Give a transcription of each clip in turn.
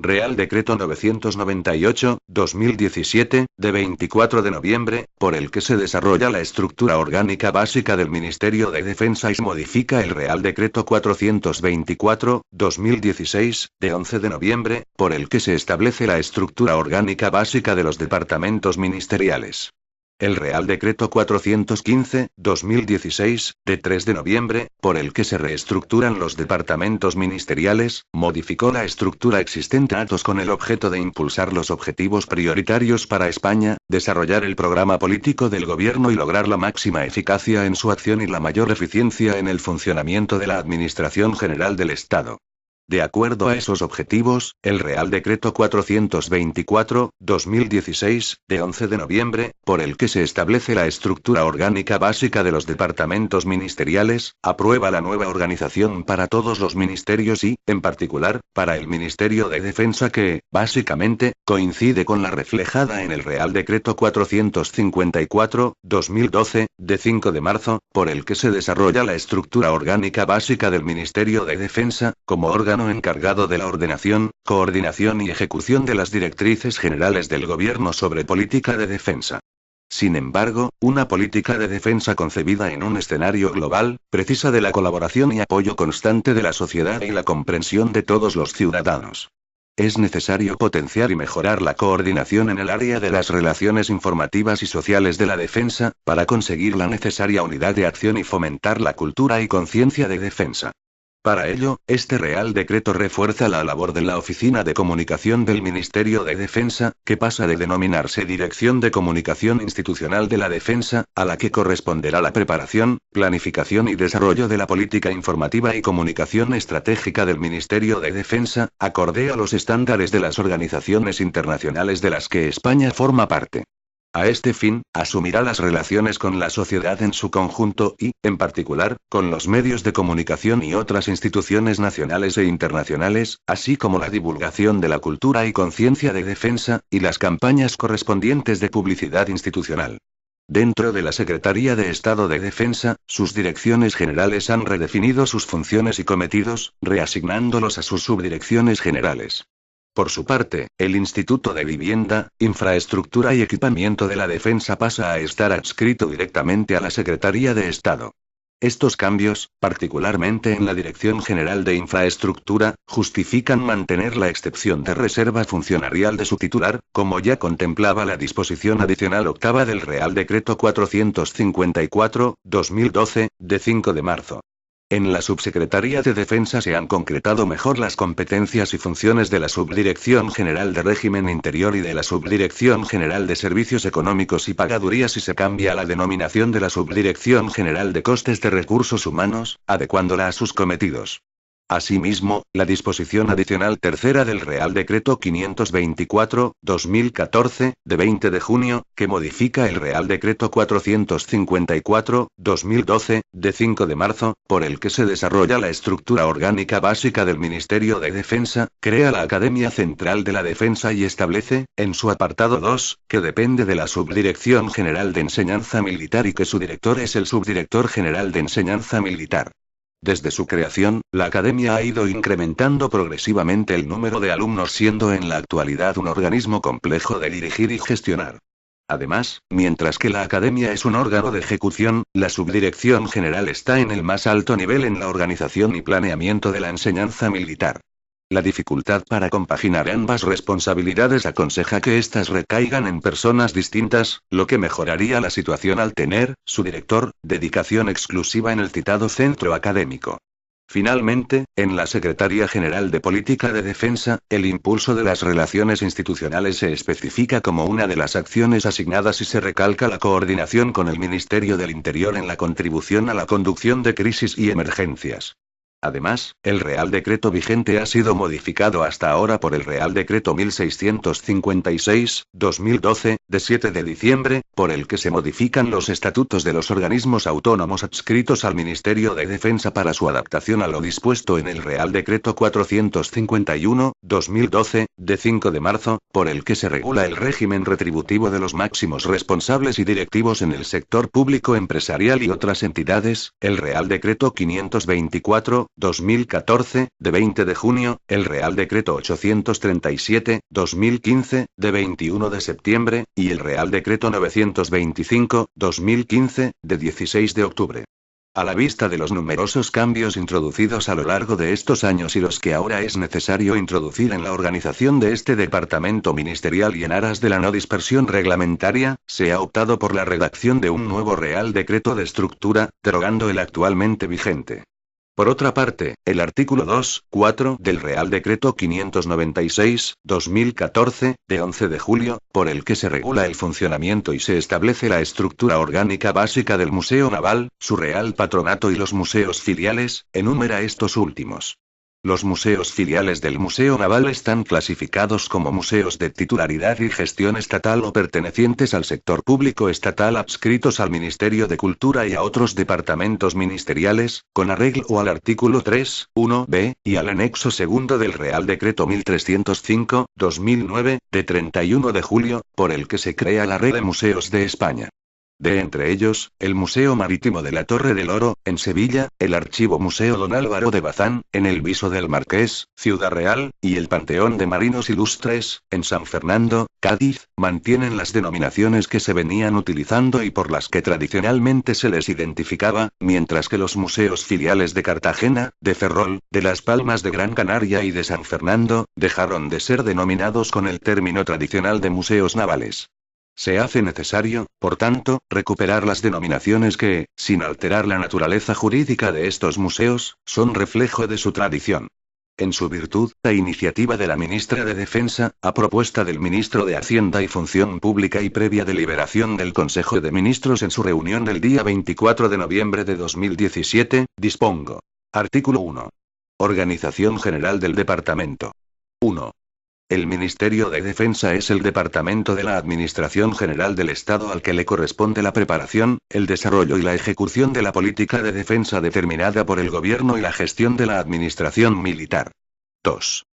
Real Decreto 998/2017, de 24 de noviembre, por el que se desarrolla la estructura orgánica básica del Ministerio de Defensa y se modifica el Real Decreto 424/2016, de 11 de noviembre, por el que se establece la estructura orgánica básica de los departamentos ministeriales. El Real Decreto 415/2016, de 3 de noviembre, por el que se reestructuran los departamentos ministeriales, modificó la estructura existente con el objeto de impulsar los objetivos prioritarios para España, desarrollar el programa político del gobierno y lograr la máxima eficacia en su acción y la mayor eficiencia en el funcionamiento de la Administración General del Estado. De acuerdo a esos objetivos, el Real Decreto 424/2016, de 11 de noviembre, por el que se establece la estructura orgánica básica de los departamentos ministeriales, aprueba la nueva organización para todos los ministerios y, en particular, para el Ministerio de Defensa que, básicamente, coincide con la reflejada en el Real Decreto 454/2012, de 5 de marzo, por el que se desarrolla la estructura orgánica básica del Ministerio de Defensa, como órgano encargado de la ordenación, coordinación y ejecución de las directrices generales del Gobierno sobre política de defensa. Sin embargo, una política de defensa concebida en un escenario global, precisa de la colaboración y apoyo constante de la sociedad y la comprensión de todos los ciudadanos. Es necesario potenciar y mejorar la coordinación en el área de las relaciones informativas y sociales de la defensa, para conseguir la necesaria unidad de acción y fomentar la cultura y conciencia de defensa. Para ello, este Real Decreto refuerza la labor de la Oficina de Comunicación del Ministerio de Defensa, que pasa de denominarse Dirección de Comunicación Institucional de la Defensa, a la que corresponderá la preparación, planificación y desarrollo de la política informativa y comunicación estratégica del Ministerio de Defensa, acorde a los estándares de las organizaciones internacionales de las que España forma parte. A este fin, asumirá las relaciones con la sociedad en su conjunto y, en particular, con los medios de comunicación y otras instituciones nacionales e internacionales, así como la divulgación de la cultura y conciencia de defensa, y las campañas correspondientes de publicidad institucional. Dentro de la Secretaría de Estado de Defensa, sus direcciones generales han redefinido sus funciones y cometidos, reasignándolos a sus subdirecciones generales. Por su parte, el Instituto de Vivienda, Infraestructura y Equipamiento de la Defensa pasa a estar adscrito directamente a la Secretaría de Estado. Estos cambios, particularmente en la Dirección General de Infraestructura, justifican mantener la excepción de reserva funcionarial de su titular, como ya contemplaba la disposición adicional octava del Real Decreto 454/2012, de 5 de marzo. En la Subsecretaría de Defensa se han concretado mejor las competencias y funciones de la Subdirección General de Régimen Interior y de la Subdirección General de Servicios Económicos y Pagadurías y se cambia la denominación de la Subdirección General de Costes de Recursos Humanos, adecuándola a sus cometidos. Asimismo, la disposición adicional tercera del Real Decreto 524/2014, de 20 de junio, que modifica el Real Decreto 454/2012, de 5 de marzo, por el que se desarrolla la estructura orgánica básica del Ministerio de Defensa, crea la Academia Central de la Defensa y establece, en su apartado 2, que depende de la Subdirección General de Enseñanza Militar y que su director es el Subdirector General de Enseñanza Militar. Desde su creación, la Academia ha ido incrementando progresivamente el número de alumnos, siendo en la actualidad un organismo complejo de dirigir y gestionar. Además, mientras que la Academia es un órgano de ejecución, la Subdirección General está en el más alto nivel en la organización y planeamiento de la enseñanza militar. La dificultad para compaginar ambas responsabilidades aconseja que éstas recaigan en personas distintas, lo que mejoraría la situación al tener, su director, dedicación exclusiva en el citado centro académico. Finalmente, en la Secretaría General de Política de Defensa, el impulso de las relaciones institucionales se especifica como una de las acciones asignadas y se recalca la coordinación con el Ministerio del Interior en la contribución a la conducción de crisis y emergencias. Además, el Real Decreto vigente ha sido modificado hasta ahora por el Real Decreto 1656/2012, de 7 de diciembre, por el que se modifican los estatutos de los organismos autónomos adscritos al Ministerio de Defensa para su adaptación a lo dispuesto en el Real Decreto 451/2012, de 5 de marzo, por el que se regula el régimen retributivo de los máximos responsables y directivos en el sector público empresarial y otras entidades, el Real Decreto 524 2014, de 20 de junio, el Real Decreto 837, 2015, de 21 de septiembre, y el Real Decreto 925, 2015, de 16 de octubre. A la vista de los numerosos cambios introducidos a lo largo de estos años y los que ahora es necesario introducir en la organización de este departamento ministerial y en aras de la no dispersión reglamentaria, se ha optado por la redacción de un nuevo Real Decreto de estructura, derogando el actualmente vigente. Por otra parte, el artículo 2.4 del Real Decreto 596, 2014, de 11 de julio, por el que se regula el funcionamiento y se establece la estructura orgánica básica del Museo Naval, su Real Patronato y los museos filiales, enumera estos últimos. Los museos filiales del Museo Naval están clasificados como museos de titularidad y gestión estatal o pertenecientes al sector público estatal adscritos al Ministerio de Cultura y a otros departamentos ministeriales, con arreglo al artículo 3.1b, y al anexo segundo del Real Decreto 1305, 2009, de 31 de julio, por el que se crea la Red de Museos de España. De entre ellos, el Museo Marítimo de la Torre del Oro, en Sevilla, el Archivo Museo Don Álvaro de Bazán, en el Viso del Marqués, Ciudad Real, y el Panteón de Marinos Ilustres, en San Fernando, Cádiz, mantienen las denominaciones que se venían utilizando y por las que tradicionalmente se les identificaba, mientras que los museos filiales de Cartagena, de Ferrol, de Las Palmas de Gran Canaria y de San Fernando, dejaron de ser denominados con el término tradicional de museos navales. Se hace necesario, por tanto, recuperar las denominaciones que, sin alterar la naturaleza jurídica de estos museos, son reflejo de su tradición. En su virtud, a iniciativa de la ministra de Defensa, a propuesta del ministro de Hacienda y Función Pública y previa deliberación del Consejo de Ministros en su reunión del día 24 de noviembre de 2017, dispongo. Artículo 1. Organización General del Departamento. 1. El Ministerio de Defensa es el departamento de la Administración General del Estado al que le corresponde la preparación, el desarrollo y la ejecución de la política de defensa determinada por el Gobierno y la gestión de la Administración Militar. 2.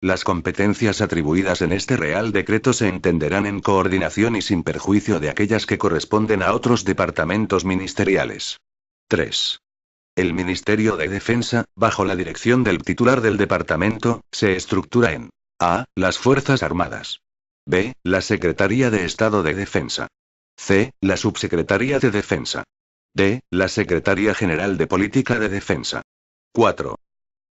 Las competencias atribuidas en este Real Decreto se entenderán en coordinación y sin perjuicio de aquellas que corresponden a otros departamentos ministeriales. 3. El Ministerio de Defensa, bajo la dirección del titular del departamento, se estructura en A. Las Fuerzas Armadas. B. La Secretaría de Estado de Defensa. C. La Subsecretaría de Defensa. D. La Secretaría General de Política de Defensa. 4.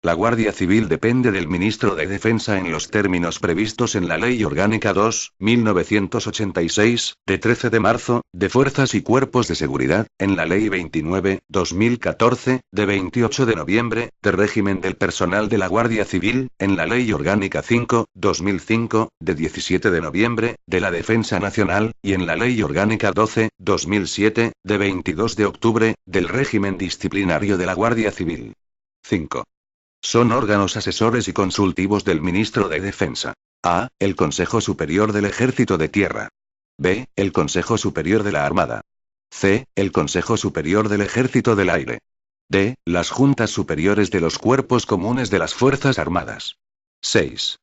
La Guardia Civil depende del Ministro de Defensa en los términos previstos en la Ley Orgánica 2.1986, de 13 de marzo, de Fuerzas y Cuerpos de Seguridad, en la Ley 29.2014, de 28 de noviembre, de Régimen del Personal de la Guardia Civil, en la Ley Orgánica 5.2005, de 17 de noviembre, de la Defensa Nacional, y en la Ley Orgánica 12.2007, de 22 de octubre, del Régimen Disciplinario de la Guardia Civil. 5. Son órganos asesores y consultivos del Ministro de Defensa. A. El Consejo Superior del Ejército de Tierra. B. El Consejo Superior de la Armada. C. El Consejo Superior del Ejército del Aire. D. Las Juntas Superiores de los Cuerpos Comunes de las Fuerzas Armadas. 6.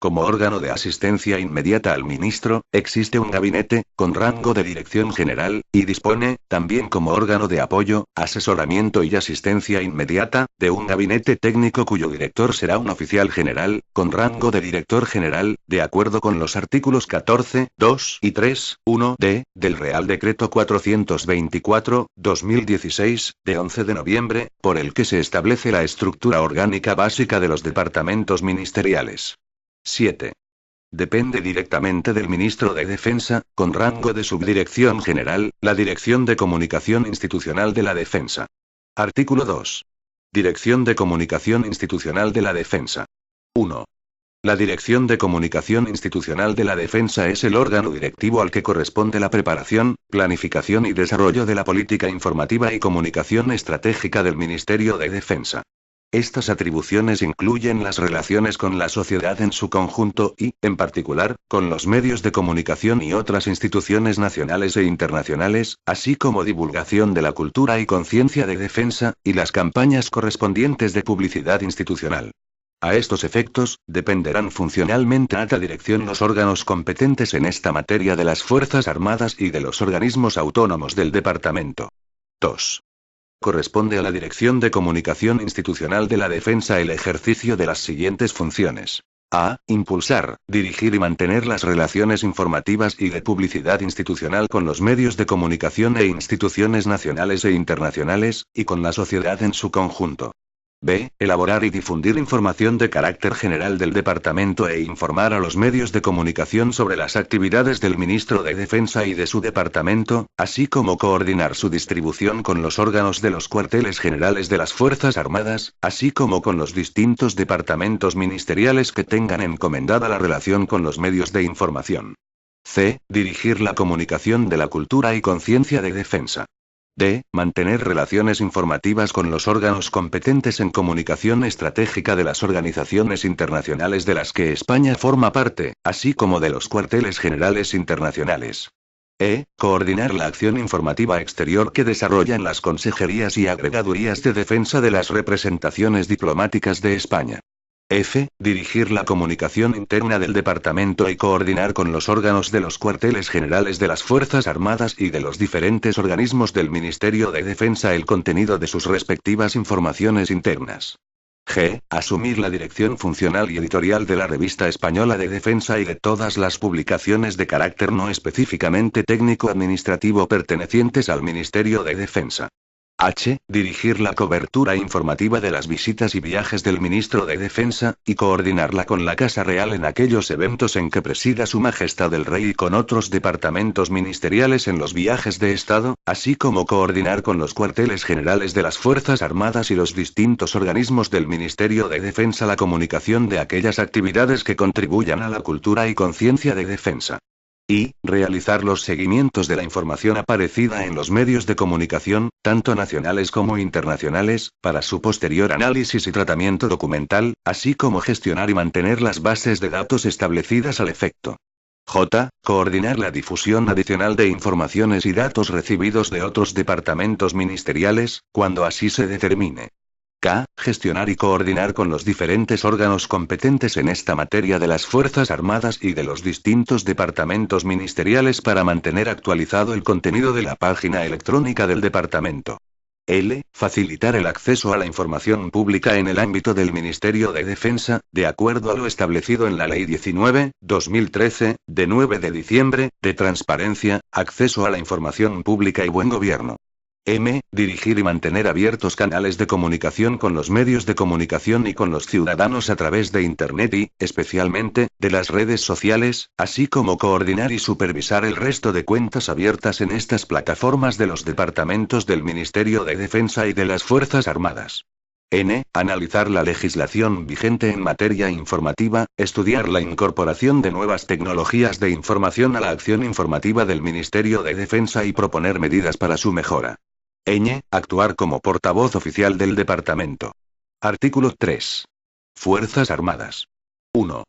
Como órgano de asistencia inmediata al ministro, existe un gabinete, con rango de dirección general, y dispone, también como órgano de apoyo, asesoramiento y asistencia inmediata, de un gabinete técnico cuyo director será un oficial general, con rango de director general, de acuerdo con los artículos 14, 2 y 3.1d, del Real Decreto 424, 2016, de 11 de noviembre, por el que se establece la estructura orgánica básica de los departamentos ministeriales. 7. Depende directamente del Ministro de Defensa, con rango de subdirección general, la Dirección de Comunicación Institucional de la Defensa. Artículo 2. Dirección de Comunicación Institucional de la Defensa. 1. La Dirección de Comunicación Institucional de la Defensa es el órgano directivo al que corresponde la preparación, planificación y desarrollo de la política informativa y comunicación estratégica del Ministerio de Defensa. Estas atribuciones incluyen las relaciones con la sociedad en su conjunto y, en particular, con los medios de comunicación y otras instituciones nacionales e internacionales, así como divulgación de la cultura y conciencia de defensa, y las campañas correspondientes de publicidad institucional. A estos efectos, dependerán funcionalmente a la dirección los órganos competentes en esta materia de las Fuerzas Armadas y de los organismos autónomos del Departamento. 2. Corresponde a la Dirección de Comunicación Institucional de la Defensa el ejercicio de las siguientes funciones. A. Impulsar, dirigir y mantener las relaciones informativas y de publicidad institucional con los medios de comunicación e instituciones nacionales e internacionales, y con la sociedad en su conjunto. B. Elaborar y difundir información de carácter general del Departamento e informar a los medios de comunicación sobre las actividades del Ministro de Defensa y de su departamento, así como coordinar su distribución con los órganos de los cuarteles generales de las Fuerzas Armadas, así como con los distintos departamentos ministeriales que tengan encomendada la relación con los medios de información. C. Dirigir la comunicación de la cultura y conciencia de defensa. D. Mantener relaciones informativas con los órganos competentes en comunicación estratégica de las organizaciones internacionales de las que España forma parte, así como de los cuarteles generales internacionales. E. Coordinar la acción informativa exterior que desarrollan las consejerías y agregadurías de defensa de las representaciones diplomáticas de España. F. Dirigir la comunicación interna del departamento y coordinar con los órganos de los cuarteles generales de las Fuerzas Armadas y de los diferentes organismos del Ministerio de Defensa el contenido de sus respectivas informaciones internas. G. Asumir la dirección funcional y editorial de la Revista Española de Defensa y de todas las publicaciones de carácter no específicamente técnico-administrativo pertenecientes al Ministerio de Defensa. H. Dirigir la cobertura informativa de las visitas y viajes del Ministro de Defensa, y coordinarla con la Casa Real en aquellos eventos en que presida Su Majestad el Rey y con otros departamentos ministeriales en los viajes de Estado, así como coordinar con los cuarteles generales de las Fuerzas Armadas y los distintos organismos del Ministerio de Defensa la comunicación de aquellas actividades que contribuyan a la cultura y conciencia de defensa. Y, realizar los seguimientos de la información aparecida en los medios de comunicación, tanto nacionales como internacionales, para su posterior análisis y tratamiento documental, así como gestionar y mantener las bases de datos establecidas al efecto. J. Coordinar la difusión adicional de informaciones y datos recibidos de otros departamentos ministeriales, cuando así se determine. K. Gestionar y coordinar con los diferentes órganos competentes en esta materia de las Fuerzas Armadas y de los distintos departamentos ministeriales para mantener actualizado el contenido de la página electrónica del departamento. L. Facilitar el acceso a la información pública en el ámbito del Ministerio de Defensa, de acuerdo a lo establecido en la Ley 19/2013, de 9 de diciembre, de transparencia, acceso a la información pública y buen gobierno. M. Dirigir y mantener abiertos canales de comunicación con los medios de comunicación y con los ciudadanos a través de Internet y, especialmente, de las redes sociales, así como coordinar y supervisar el resto de cuentas abiertas en estas plataformas de los departamentos del Ministerio de Defensa y de las Fuerzas Armadas. N. Analizar la legislación vigente en materia informativa, estudiar la incorporación de nuevas tecnologías de información a la acción informativa del Ministerio de Defensa y proponer medidas para su mejora. Ñ. Actuar como portavoz oficial del departamento. Artículo 3. Fuerzas Armadas. 1.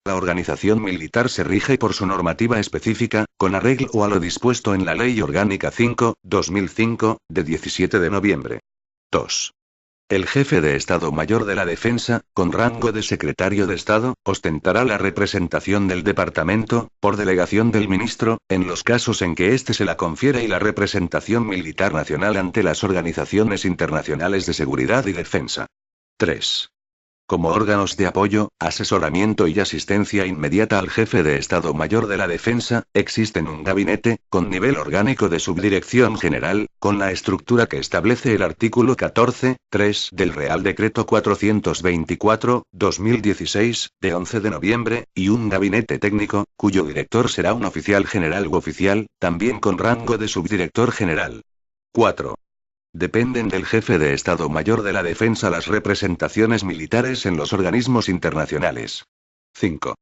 La organización militar se rige por su normativa específica, con arreglo a lo dispuesto en la Ley Orgánica 5/2005, de 17 de noviembre. 2. El jefe de Estado Mayor de la Defensa, con rango de secretario de Estado, ostentará la representación del departamento, por delegación del ministro, en los casos en que éste se la confiera y la representación militar nacional ante las organizaciones internacionales de seguridad y defensa. 3. Como órganos de apoyo, asesoramiento y asistencia inmediata al jefe de Estado Mayor de la Defensa, existen un gabinete, con nivel orgánico de subdirección general, con la estructura que establece el artículo 14.3 del Real Decreto 424/2016, de 11 de noviembre, y un gabinete técnico, cuyo director será un oficial general u oficial, también con rango de subdirector general. 4. Dependen del jefe de Estado Mayor de la Defensa las representaciones militares en los organismos internacionales. 5.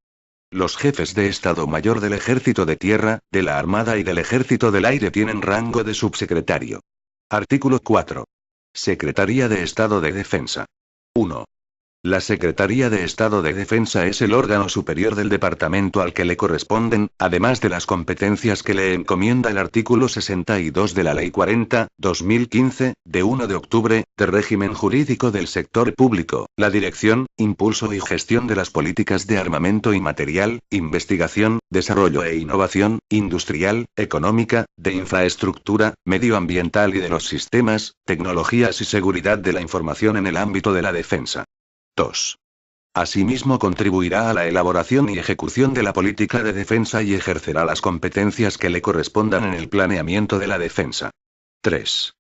Los jefes de Estado Mayor del Ejército de Tierra, de la Armada y del Ejército del Aire tienen rango de subsecretario. Artículo 4. Secretaría de Estado de Defensa. 1. La Secretaría de Estado de Defensa es el órgano superior del departamento al que le corresponden, además de las competencias que le encomienda el artículo 62 de la Ley 40/2015, de 1 de octubre, de régimen jurídico del sector público, la dirección, impulso y gestión de las políticas de armamento y material, investigación, desarrollo e innovación, industrial, económica, de infraestructura, medioambiental y de los sistemas, tecnologías y seguridad de la información en el ámbito de la defensa. 2. Asimismo contribuirá a la elaboración y ejecución de la política de defensa y ejercerá las competencias que le correspondan en el planeamiento de la defensa. 3.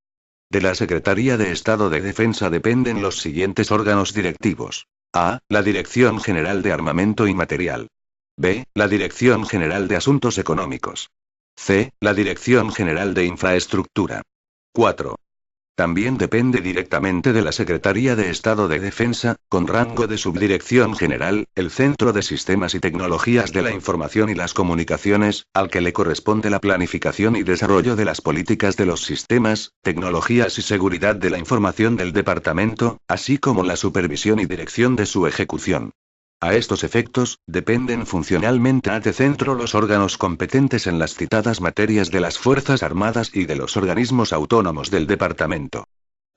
De la Secretaría de Estado de Defensa dependen los siguientes órganos directivos. A. La Dirección General de Armamento y Material. B. La Dirección General de Asuntos Económicos. C. La Dirección General de Infraestructura. 4. También depende directamente de la Secretaría de Estado de Defensa, con rango de subdirección general, el Centro de Sistemas y Tecnologías de la Información y las Comunicaciones, al que le corresponde la planificación y desarrollo de las políticas de los sistemas, tecnologías y seguridad de la información del departamento, así como la supervisión y dirección de su ejecución. A estos efectos, dependen funcionalmente a este centro los órganos competentes en las citadas materias de las Fuerzas Armadas y de los organismos autónomos del departamento.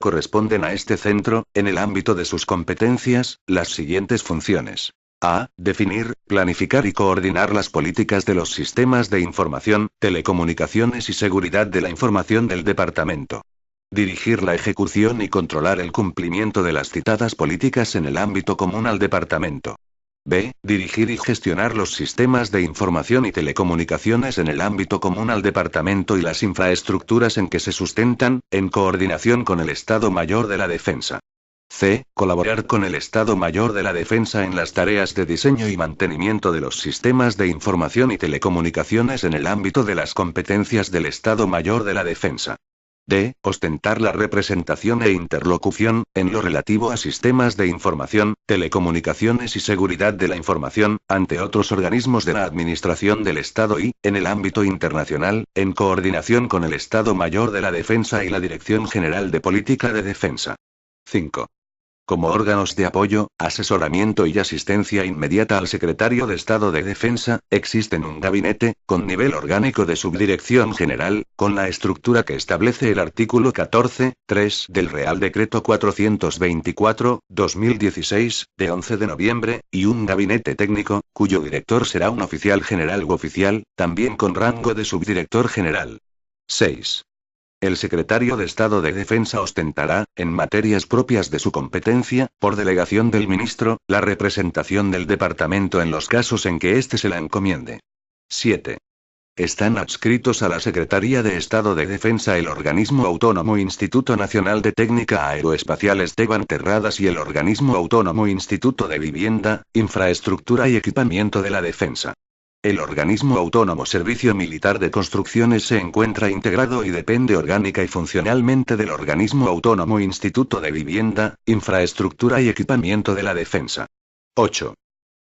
Corresponden a este centro, en el ámbito de sus competencias, las siguientes funciones. A. Definir, planificar y coordinar las políticas de los sistemas de información, telecomunicaciones y seguridad de la información del departamento. Dirigir la ejecución y controlar el cumplimiento de las citadas políticas en el ámbito común al departamento. B. Dirigir y gestionar los sistemas de información y telecomunicaciones en el ámbito común al departamento y las infraestructuras en que se sustentan, en coordinación con el Estado Mayor de la Defensa. C. Colaborar con el Estado Mayor de la Defensa en las tareas de diseño y mantenimiento de los sistemas de información y telecomunicaciones en el ámbito de las competencias del Estado Mayor de la Defensa. D. Ostentar la representación e interlocución, en lo relativo a sistemas de información, telecomunicaciones y seguridad de la información, ante otros organismos de la Administración del Estado y, en el ámbito internacional, en coordinación con el Estado Mayor de la Defensa y la Dirección General de Política de Defensa. 5. Como órganos de apoyo, asesoramiento y asistencia inmediata al Secretario de Estado de Defensa, existen un gabinete, con nivel orgánico de subdirección general, con la estructura que establece el artículo 14.3 del Real Decreto 424/2016, de 11 de noviembre, y un gabinete técnico, cuyo director será un oficial general u oficial, también con rango de subdirector general. 6. El secretario de Estado de Defensa ostentará, en materias propias de su competencia, por delegación del ministro, la representación del departamento en los casos en que éste se la encomiende. 7. Están adscritos a la Secretaría de Estado de Defensa el organismo autónomo Instituto Nacional de Técnica Aeroespacial Esteban Terradas y el organismo autónomo Instituto de Vivienda, Infraestructura y Equipamiento de la Defensa. El organismo autónomo Servicio Militar de Construcciones se encuentra integrado y depende orgánica y funcionalmente del organismo autónomo Instituto de Vivienda, Infraestructura y Equipamiento de la Defensa. 8.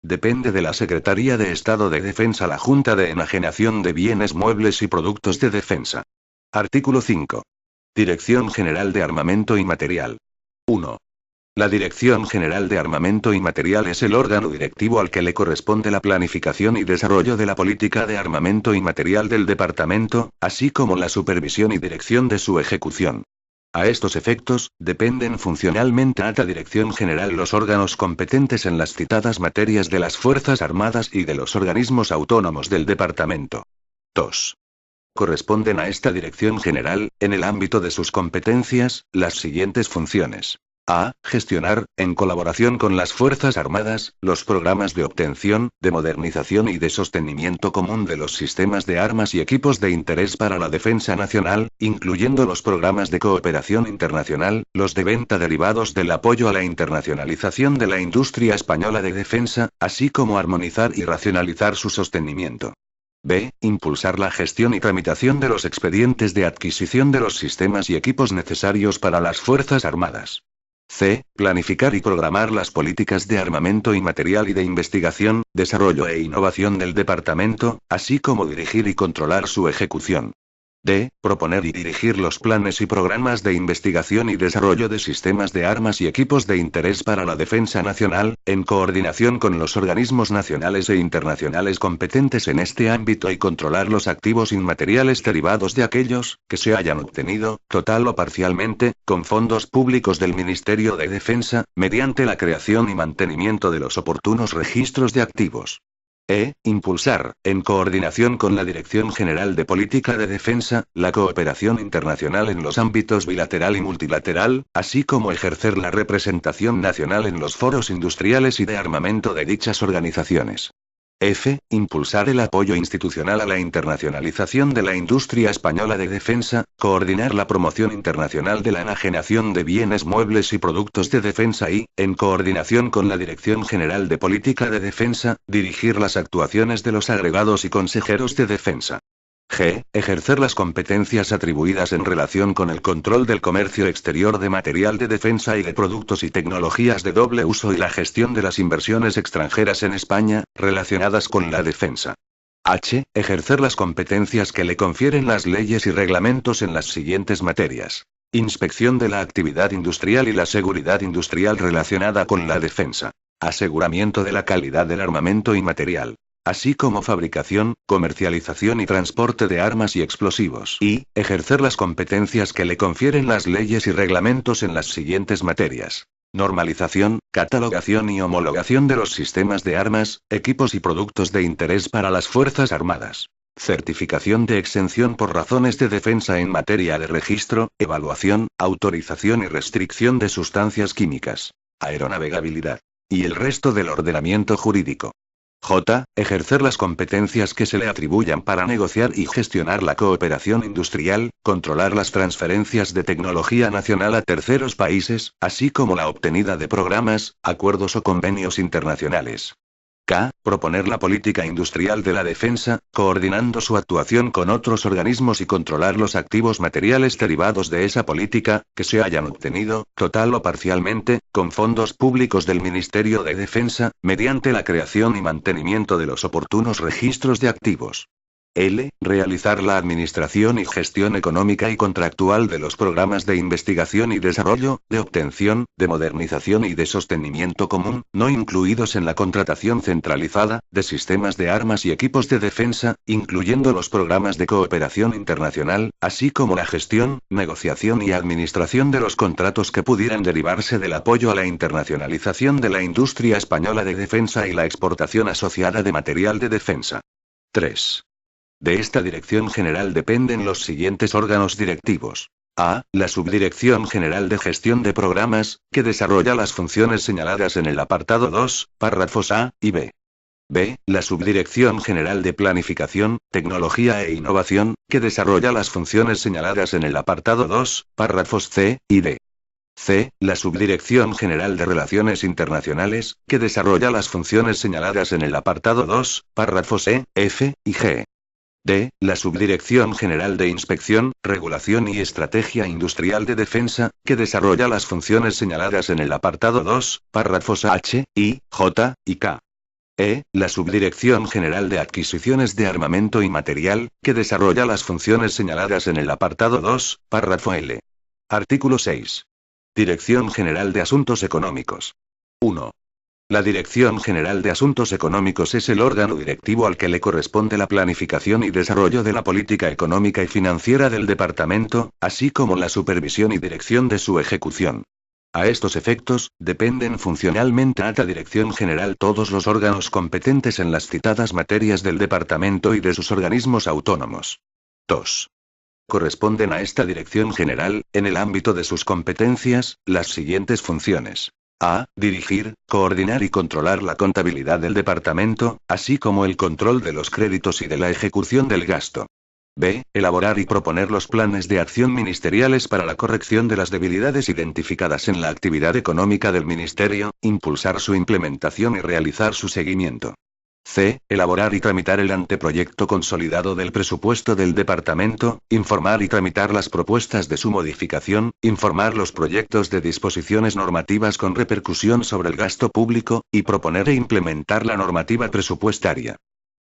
Depende de la Secretaría de Estado de Defensa la Junta de Enajenación de Bienes Muebles y Productos de Defensa. Artículo 5. Dirección General de Armamento y Material. 1. La Dirección General de Armamento y Material es el órgano directivo al que le corresponde la planificación y desarrollo de la política de armamento y material del departamento, así como la supervisión y dirección de su ejecución. A estos efectos, dependen funcionalmente a la Dirección General los órganos competentes en las citadas materias de las Fuerzas Armadas y de los organismos autónomos del departamento. 2. Corresponden a esta Dirección General, en el ámbito de sus competencias, las siguientes funciones. A. Gestionar, en colaboración con las Fuerzas Armadas, los programas de obtención, de modernización y de sostenimiento común de los sistemas de armas y equipos de interés para la defensa nacional, incluyendo los programas de cooperación internacional, los de venta derivados del apoyo a la internacionalización de la industria española de defensa, así como armonizar y racionalizar su sostenimiento. B. Impulsar la gestión y tramitación de los expedientes de adquisición de los sistemas y equipos necesarios para las Fuerzas Armadas. C. Planificar y programar las políticas de armamento y material y de investigación, desarrollo e innovación del departamento, así como dirigir y controlar su ejecución. D. Proponer y dirigir los planes y programas de investigación y desarrollo de sistemas de armas y equipos de interés para la defensa nacional, en coordinación con los organismos nacionales e internacionales competentes en este ámbito y controlar los activos inmateriales derivados de aquellos, que se hayan obtenido, total o parcialmente, con fondos públicos del Ministerio de Defensa, mediante la creación y mantenimiento de los oportunos registros de activos. Impulsar, en coordinación con la Dirección General de Política de Defensa, la cooperación internacional en los ámbitos bilateral y multilateral, así como ejercer la representación nacional en los foros industriales y de armamento de dichas organizaciones. F. Impulsar el apoyo institucional a la internacionalización de la industria española de defensa, coordinar la promoción internacional de la enajenación de bienes muebles y productos de defensa y, en coordinación con la Dirección General de Política de Defensa, dirigir las actuaciones de los agregados y consejeros de defensa. G. Ejercer las competencias atribuidas en relación con el control del comercio exterior de material de defensa y de productos y tecnologías de doble uso y la gestión de las inversiones extranjeras en España, relacionadas con la defensa. H. Ejercer las competencias que le confieren las leyes y reglamentos en las siguientes materias. Inspección de la actividad industrial y la seguridad industrial relacionada con la defensa. Aseguramiento de la calidad del armamento y material, así como fabricación, comercialización y transporte de armas y explosivos. Y, ejercer las competencias que le confieren las leyes y reglamentos en las siguientes materias. Normalización, catalogación y homologación de los sistemas de armas, equipos y productos de interés para las Fuerzas Armadas. Certificación de exención por razones de defensa en materia de registro, evaluación, autorización y restricción de sustancias químicas. Aeronavegabilidad. Y el resto del ordenamiento jurídico. J. Ejercer las competencias que se le atribuyan para negociar y gestionar la cooperación industrial, controlar las transferencias de tecnología nacional a terceros países, así como la obtenida de programas, acuerdos o convenios internacionales. K. Proponer la política industrial de la defensa, coordinando su actuación con otros organismos y controlar los activos materiales derivados de esa política, que se hayan obtenido, total o parcialmente, con fondos públicos del Ministerio de Defensa, mediante la creación y mantenimiento de los oportunos registros de activos. L. Realizar la administración y gestión económica y contractual de los programas de investigación y desarrollo, de obtención, de modernización y de sostenimiento común, no incluidos en la contratación centralizada, de sistemas de armas y equipos de defensa, incluyendo los programas de cooperación internacional, así como la gestión, negociación y administración de los contratos que pudieran derivarse del apoyo a la internacionalización de la industria española de defensa y la exportación asociada de material de defensa. 3. De esta Dirección General dependen los siguientes órganos directivos. A. La Subdirección General de Gestión de Programas, que desarrolla las funciones señaladas en el apartado 2, párrafos A y B. B. La Subdirección General de Planificación, Tecnología e Innovación, que desarrolla las funciones señaladas en el apartado 2, párrafos C y D. C. La Subdirección General de Relaciones Internacionales, que desarrolla las funciones señaladas en el apartado 2, párrafos E, F y G. D. La Subdirección General de Inspección, Regulación y Estrategia Industrial de Defensa, que desarrolla las funciones señaladas en el apartado 2, párrafos H, I, J y K. E. La Subdirección General de Adquisiciones de Armamento y Material, que desarrolla las funciones señaladas en el apartado 2, párrafo L. Artículo 6. Dirección General de Asuntos Económicos. 1. La Dirección General de Asuntos Económicos es el órgano directivo al que le corresponde la planificación y desarrollo de la política económica y financiera del departamento, así como la supervisión y dirección de su ejecución. A estos efectos, dependen funcionalmente a la Dirección General todos los órganos competentes en las citadas materias del departamento y de sus organismos autónomos. 2. Corresponden a esta Dirección General, en el ámbito de sus competencias, las siguientes funciones. A. Dirigir, coordinar y controlar la contabilidad del departamento, así como el control de los créditos y de la ejecución del gasto. B. Elaborar y proponer los planes de acción ministeriales para la corrección de las debilidades identificadas en la actividad económica del Ministerio, impulsar su implementación y realizar su seguimiento. C. Elaborar y tramitar el anteproyecto consolidado del presupuesto del departamento, informar y tramitar las propuestas de su modificación, informar los proyectos de disposiciones normativas con repercusión sobre el gasto público, y proponer e implementar la normativa presupuestaria.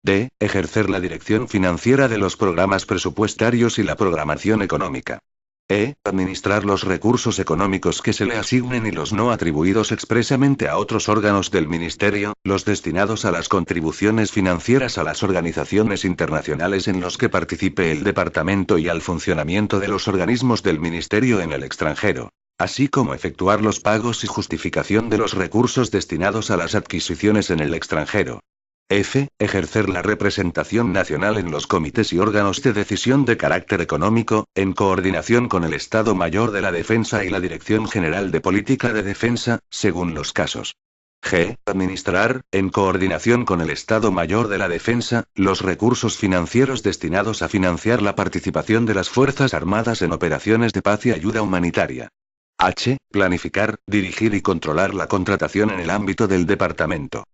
D. Ejercer la dirección financiera de los programas presupuestarios y la programación económica. E. Administrar los recursos económicos que se le asignen y los no atribuidos expresamente a otros órganos del Ministerio, los destinados a las contribuciones financieras a las organizaciones internacionales en los que participe el Departamento y al funcionamiento de los organismos del Ministerio en el extranjero, así como efectuar los pagos y justificación de los recursos destinados a las adquisiciones en el extranjero. F. Ejercer la representación nacional en los comités y órganos de decisión de carácter económico, en coordinación con el Estado Mayor de la Defensa y la Dirección General de Política de Defensa, según los casos. G. Administrar, en coordinación con el Estado Mayor de la Defensa, los recursos financieros destinados a financiar la participación de las Fuerzas Armadas en operaciones de paz y ayuda humanitaria. H. Planificar, dirigir y controlar la contratación en el ámbito del departamento.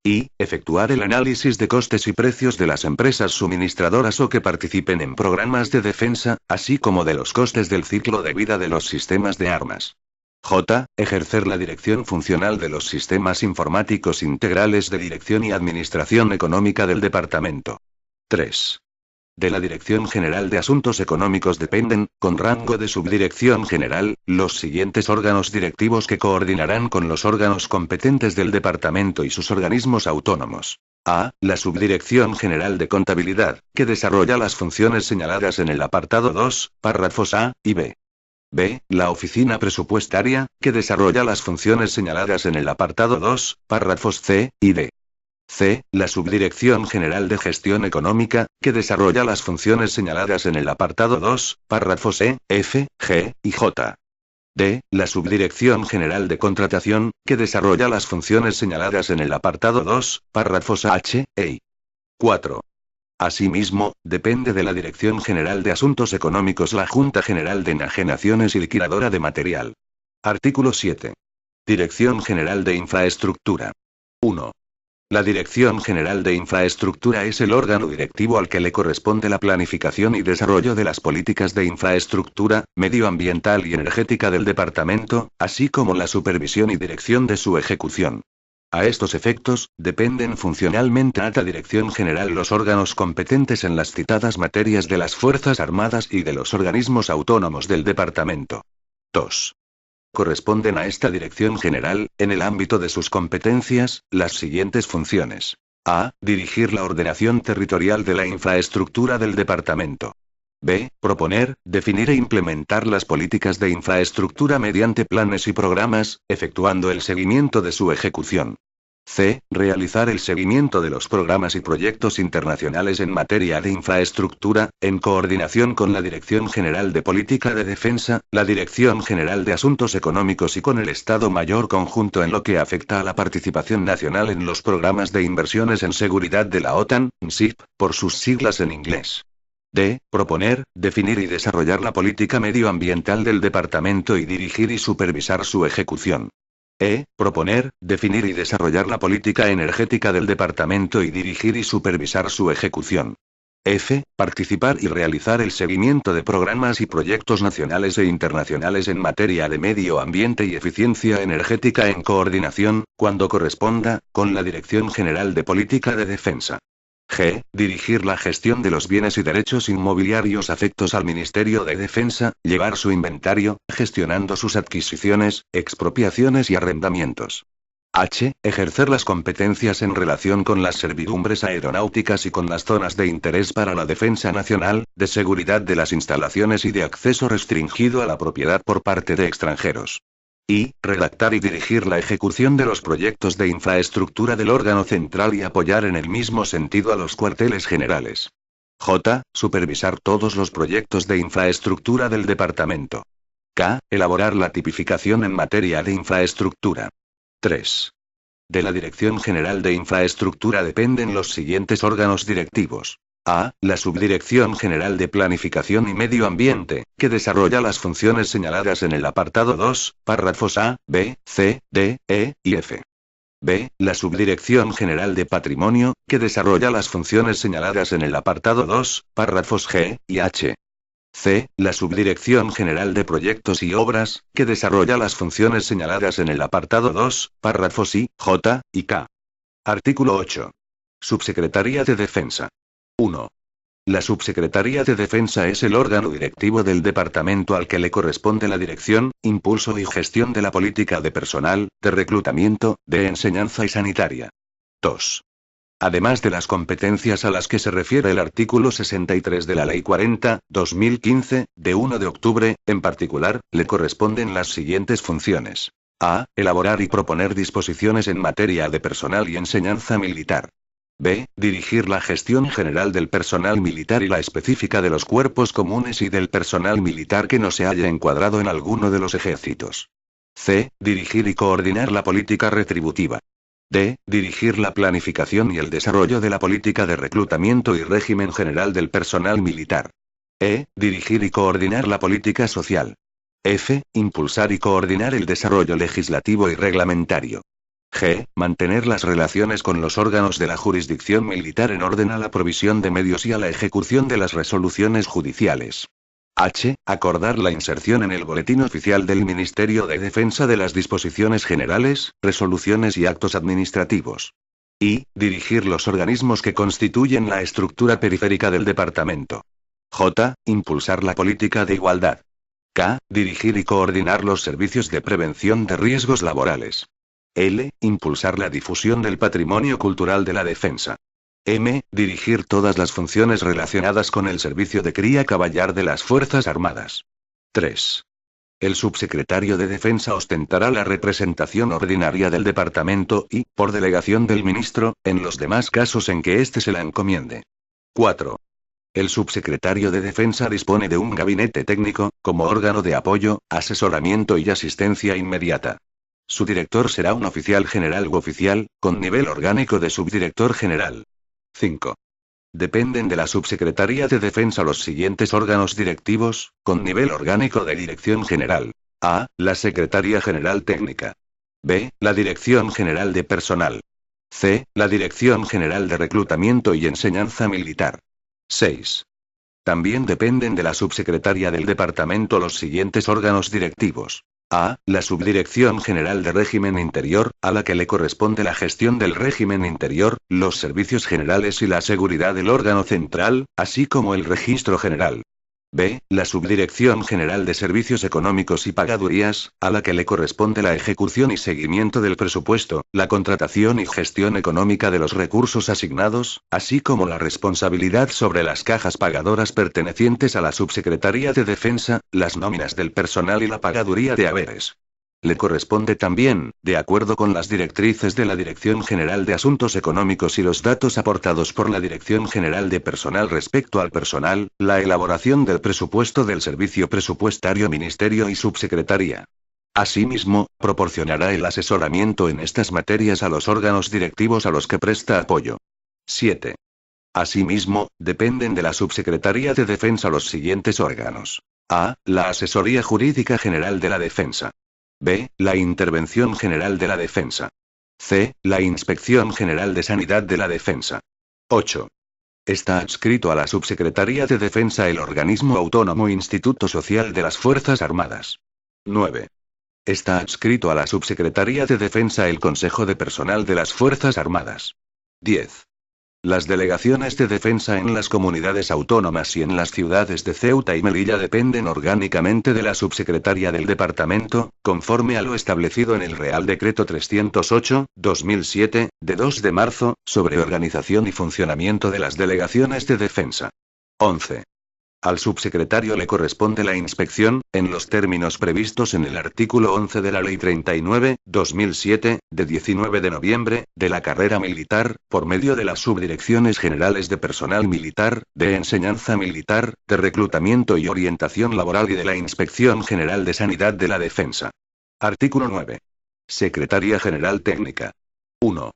Y, efectuar el análisis de costes y precios de las empresas suministradoras o que participen en programas de defensa, así como de los costes del ciclo de vida de los sistemas de armas. J. Ejercer la dirección funcional de los sistemas informáticos integrales de dirección y administración económica del departamento. 3. De la Dirección General de Asuntos Económicos dependen, con rango de subdirección general, los siguientes órganos directivos que coordinarán con los órganos competentes del departamento y sus organismos autónomos. A. La Subdirección General de Contabilidad, que desarrolla las funciones señaladas en el apartado 2, párrafos A y B. B. La Oficina Presupuestaria, que desarrolla las funciones señaladas en el apartado 2, párrafos C y D. C. La Subdirección General de Gestión Económica, que desarrolla las funciones señaladas en el apartado 2, párrafos E, F, G y J. D. La Subdirección General de Contratación, que desarrolla las funciones señaladas en el apartado 2, párrafos H, E y 4. Asimismo, depende de la Dirección General de Asuntos Económicos la Junta General de Enajenaciones y Liquidadora de Material. Artículo 7. Dirección General de Infraestructura. 1. La Dirección General de Infraestructura es el órgano directivo al que le corresponde la planificación y desarrollo de las políticas de infraestructura, medioambiental y energética del departamento, así como la supervisión y dirección de su ejecución. A estos efectos, dependen funcionalmente a la Dirección General los órganos competentes en las citadas materias de las Fuerzas Armadas y de los organismos autónomos del departamento. 2. Corresponden a esta Dirección General, en el ámbito de sus competencias, las siguientes funciones. A. Dirigir la ordenación territorial de la infraestructura del departamento. B. Proponer, definir e implementar las políticas de infraestructura mediante planes y programas, efectuando el seguimiento de su ejecución. C. Realizar el seguimiento de los programas y proyectos internacionales en materia de infraestructura, en coordinación con la Dirección General de Política de Defensa, la Dirección General de Asuntos Económicos y con el Estado Mayor Conjunto en lo que afecta a la participación nacional en los programas de inversiones en seguridad de la OTAN, SIP, por sus siglas en inglés. D. Proponer, definir y desarrollar la política medioambiental del departamento y dirigir y supervisar su ejecución. E. Proponer, definir y desarrollar la política energética del departamento y dirigir y supervisar su ejecución. F. Participar y realizar el seguimiento de programas y proyectos nacionales e internacionales en materia de medio ambiente y eficiencia energética en coordinación, cuando corresponda, con la Dirección General de Política de Defensa. G. Dirigir la gestión de los bienes y derechos inmobiliarios afectos al Ministerio de Defensa, llevar su inventario, gestionando sus adquisiciones, expropiaciones y arrendamientos. H. Ejercer las competencias en relación con las servidumbres aeronáuticas y con las zonas de interés para la defensa nacional, de seguridad de las instalaciones y de acceso restringido a la propiedad por parte de extranjeros. I. Redactar y dirigir la ejecución de los proyectos de infraestructura del órgano central y apoyar en el mismo sentido a los cuarteles generales. J. Supervisar todos los proyectos de infraestructura del departamento. K. Elaborar la tipificación en materia de infraestructura. 3. De la Dirección General de Infraestructura dependen los siguientes órganos directivos. A. La Subdirección General de Planificación y Medio Ambiente, que desarrolla las funciones señaladas en el apartado 2, párrafos A, B, C, D, E y F. B. La Subdirección General de Patrimonio, que desarrolla las funciones señaladas en el apartado 2, párrafos G y H. C. La Subdirección General de Proyectos y Obras, que desarrolla las funciones señaladas en el apartado 2, párrafos I, J y K. Artículo 8. Subsecretaría de Defensa. 1. La Subsecretaría de Defensa es el órgano directivo del departamento al que le corresponde la dirección, impulso y gestión de la política de personal, de reclutamiento, de enseñanza y sanitaria. 2. Además de las competencias a las que se refiere el artículo 63 de la Ley 40/2015, de 1 de octubre, en particular, le corresponden las siguientes funciones. A. Elaborar y proponer disposiciones en materia de personal y enseñanza militar. B. Dirigir la gestión general del personal militar y la específica de los cuerpos comunes y del personal militar que no se haya encuadrado en alguno de los ejércitos. C. Dirigir y coordinar la política retributiva. D. Dirigir la planificación y el desarrollo de la política de reclutamiento y régimen general del personal militar. E. Dirigir y coordinar la política social. F. Impulsar y coordinar el desarrollo legislativo y reglamentario. G. Mantener las relaciones con los órganos de la jurisdicción militar en orden a la provisión de medios y a la ejecución de las resoluciones judiciales. H. Acordar la inserción en el Boletín Oficial del Ministerio de Defensa de las disposiciones generales, resoluciones y actos administrativos. I. Dirigir los organismos que constituyen la estructura periférica del departamento. J. Impulsar la política de igualdad. K. Dirigir y coordinar los servicios de prevención de riesgos laborales. L. Impulsar la difusión del patrimonio cultural de la defensa. M. Dirigir todas las funciones relacionadas con el servicio de cría caballar de las Fuerzas Armadas. 3. El subsecretario de Defensa ostentará la representación ordinaria del departamento y, por delegación del ministro, en los demás casos en que éste se la encomiende. 4. El subsecretario de Defensa dispone de un gabinete técnico, como órgano de apoyo, asesoramiento y asistencia inmediata. Su director será un oficial general u oficial, con nivel orgánico de subdirector general. 5. Dependen de la Subsecretaría de Defensa los siguientes órganos directivos, con nivel orgánico de Dirección General. A. La Secretaría General Técnica. B. La Dirección General de Personal. C. La Dirección General de Reclutamiento y Enseñanza Militar. 6. También dependen de la Subsecretaría del Departamento los siguientes órganos directivos. A. La Subdirección General de Régimen Interior, a la que le corresponde la gestión del régimen interior, los servicios generales y la seguridad del órgano central, así como el registro general. B. La Subdirección General de Servicios Económicos y Pagadurías, a la que le corresponde la ejecución y seguimiento del presupuesto, la contratación y gestión económica de los recursos asignados, así como la responsabilidad sobre las cajas pagadoras pertenecientes a la Subsecretaría de Defensa, las nóminas del personal y la pagaduría de haberes. Le corresponde también, de acuerdo con las directrices de la Dirección General de Asuntos Económicos y los datos aportados por la Dirección General de Personal respecto al personal, la elaboración del presupuesto del servicio presupuestario Ministerio y Subsecretaría. Asimismo, proporcionará el asesoramiento en estas materias a los órganos directivos a los que presta apoyo. 7. Asimismo, dependen de la Subsecretaría de Defensa los siguientes órganos. A. La Asesoría Jurídica General de la Defensa. B. La Intervención General de la Defensa. C. La Inspección General de Sanidad de la Defensa. 8. Está adscrito a la Subsecretaría de Defensa el organismo autónomo Instituto Social de las Fuerzas Armadas. 9. Está adscrito a la Subsecretaría de Defensa el Consejo de Personal de las Fuerzas Armadas. 10. Las delegaciones de defensa en las comunidades autónomas y en las ciudades de Ceuta y Melilla dependen orgánicamente de la subsecretaria del departamento, conforme a lo establecido en el Real Decreto 308/2007, de 2 de marzo, sobre organización y funcionamiento de las delegaciones de defensa. 11. Al subsecretario le corresponde la inspección, en los términos previstos en el artículo 11 de la Ley 39/2007, de 19 de noviembre, de la carrera militar, por medio de las subdirecciones generales de personal militar, de enseñanza militar, de reclutamiento y orientación laboral y de la Inspección General de Sanidad de la Defensa. Artículo 9. Secretaría General Técnica. 1.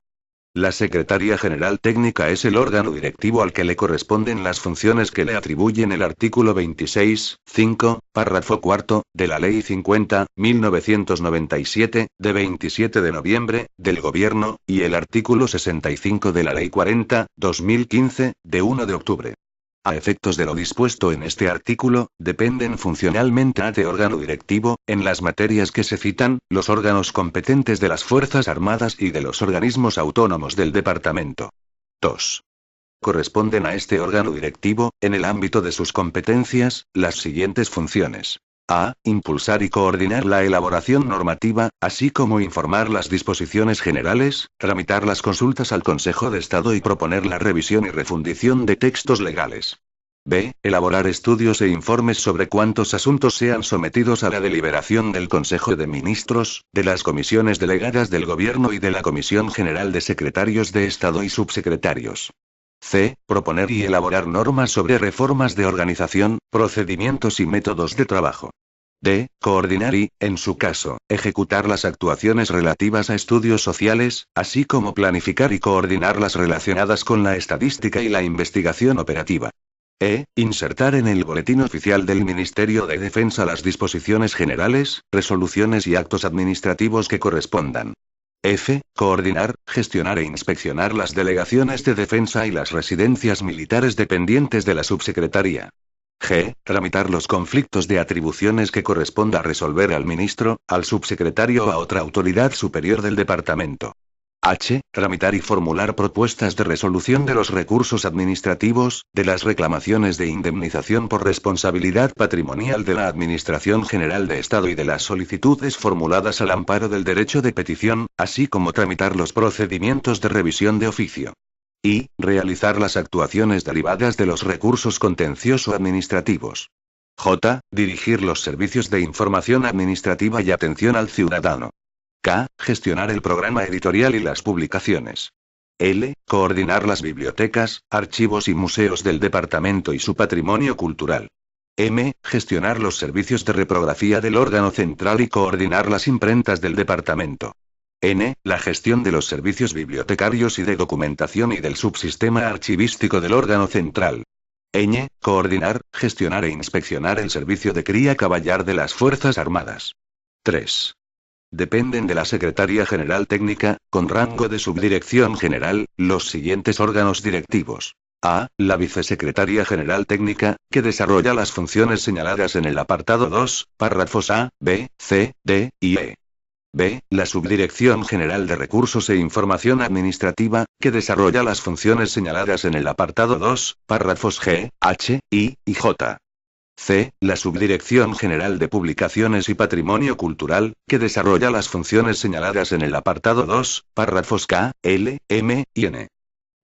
La Secretaría General Técnica es el órgano directivo al que le corresponden las funciones que le atribuyen el artículo 26, 5, párrafo cuarto, de la Ley 50/1997, de 27 de noviembre, del Gobierno, y el artículo 65 de la Ley 40/2015, de 1 de octubre. A efectos de lo dispuesto en este artículo, dependen funcionalmente de órgano directivo, en las materias que se citan, los órganos competentes de las Fuerzas Armadas y de los organismos autónomos del Departamento. 2. Corresponden a este órgano directivo, en el ámbito de sus competencias, las siguientes funciones. A. Impulsar y coordinar la elaboración normativa, así como informar las disposiciones generales, tramitar las consultas al Consejo de Estado y proponer la revisión y refundición de textos legales. B. Elaborar estudios e informes sobre cuántos asuntos sean sometidos a la deliberación del Consejo de Ministros, de las comisiones delegadas del Gobierno y de la Comisión General de Secretarios de Estado y Subsecretarios. C. Proponer y elaborar normas sobre reformas de organización, procedimientos y métodos de trabajo. D. Coordinar y, en su caso, ejecutar las actuaciones relativas a estudios sociales, así como planificar y coordinar las relacionadas con la estadística y la investigación operativa. E. Insertar en el Boletín Oficial del Ministerio de Defensa las disposiciones generales, resoluciones y actos administrativos que correspondan. F. Coordinar, gestionar e inspeccionar las delegaciones de defensa y las residencias militares dependientes de la subsecretaría. G. Tramitar los conflictos de atribuciones que corresponda resolver al ministro, al subsecretario o a otra autoridad superior del departamento. H. Tramitar y formular propuestas de resolución de los recursos administrativos, de las reclamaciones de indemnización por responsabilidad patrimonial de la Administración General de Estado y de las solicitudes formuladas al amparo del derecho de petición, así como tramitar los procedimientos de revisión de oficio. Y. Realizar las actuaciones derivadas de los recursos contencioso-administrativos. J. Dirigir los servicios de información administrativa y atención al ciudadano. K. Gestionar el programa editorial y las publicaciones. L. Coordinar las bibliotecas, archivos y museos del departamento y su patrimonio cultural. M. Gestionar los servicios de reprografía del órgano central y coordinar las imprentas del departamento. N. La gestión de los servicios bibliotecarios y de documentación y del subsistema archivístico del órgano central. Ñ. Coordinar, gestionar e inspeccionar el servicio de cría caballar de las Fuerzas Armadas. 3. Dependen de la Secretaría General Técnica, con rango de Subdirección General, los siguientes órganos directivos. A. La Vicesecretaría General Técnica, que desarrolla las funciones señaladas en el apartado 2, párrafos A, B, C, D y E. B. La Subdirección General de Recursos e Información Administrativa, que desarrolla las funciones señaladas en el apartado 2, párrafos G, H, I y J. C. La Subdirección General de Publicaciones y Patrimonio Cultural, que desarrolla las funciones señaladas en el apartado 2, párrafos K, L, M y N.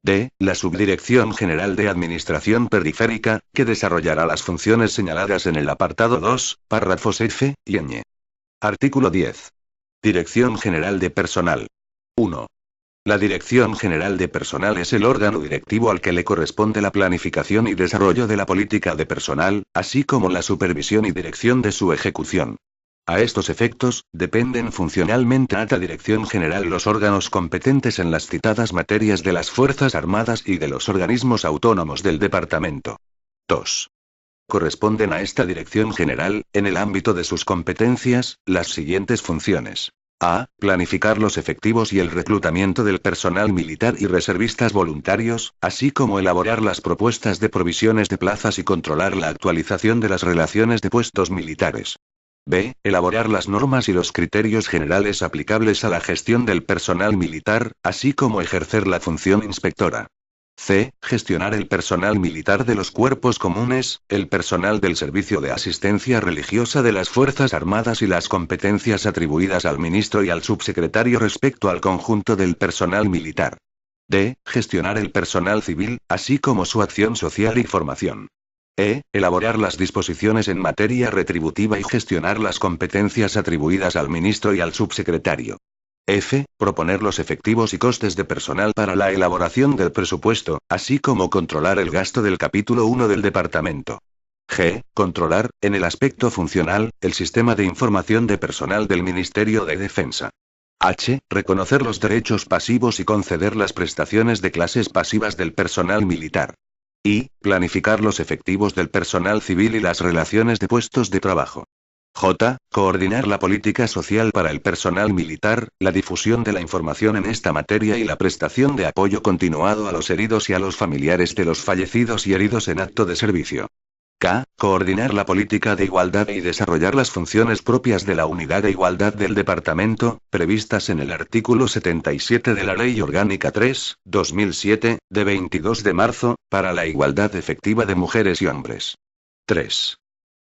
D. La Subdirección General de Administración Periférica, que desarrollará las funciones señaladas en el apartado 2, párrafos F y Ñ. Artículo 10. Dirección General de Personal. 1. La Dirección General de Personal es el órgano directivo al que le corresponde la planificación y desarrollo de la política de personal, así como la supervisión y dirección de su ejecución. A estos efectos, dependen funcionalmente a la Dirección General los órganos competentes en las citadas materias de las Fuerzas Armadas y de los organismos autónomos del Departamento. 2. Corresponden a esta Dirección General, en el ámbito de sus competencias, las siguientes funciones. A. Planificar los efectivos y el reclutamiento del personal militar y reservistas voluntarios, así como elaborar las propuestas de provisiones de plazas y controlar la actualización de las relaciones de puestos militares. B. Elaborar las normas y los criterios generales aplicables a la gestión del personal militar, así como ejercer la función inspectora. C. Gestionar el personal militar de los cuerpos comunes, el personal del servicio de asistencia religiosa de las Fuerzas Armadas y las competencias atribuidas al ministro y al subsecretario respecto al conjunto del personal militar. D. Gestionar el personal civil, así como su acción social y formación. E. Elaborar las disposiciones en materia retributiva y gestionar las competencias atribuidas al ministro y al subsecretario. F. Proponer los efectivos y costes de personal para la elaboración del presupuesto, así como controlar el gasto del capítulo 1 del departamento. G. Controlar, en el aspecto funcional, el sistema de información de personal del Ministerio de Defensa. H. Reconocer los derechos pasivos y conceder las prestaciones de clases pasivas del personal militar. I. Planificar los efectivos del personal civil y las relaciones de puestos de trabajo. J. Coordinar la política social para el personal militar, la difusión de la información en esta materia y la prestación de apoyo continuado a los heridos y a los familiares de los fallecidos y heridos en acto de servicio. K. Coordinar la política de igualdad y desarrollar las funciones propias de la Unidad de Igualdad del Departamento, previstas en el artículo 77 de la Ley Orgánica 3/2007, de 22 de marzo, para la igualdad efectiva de mujeres y hombres. 3.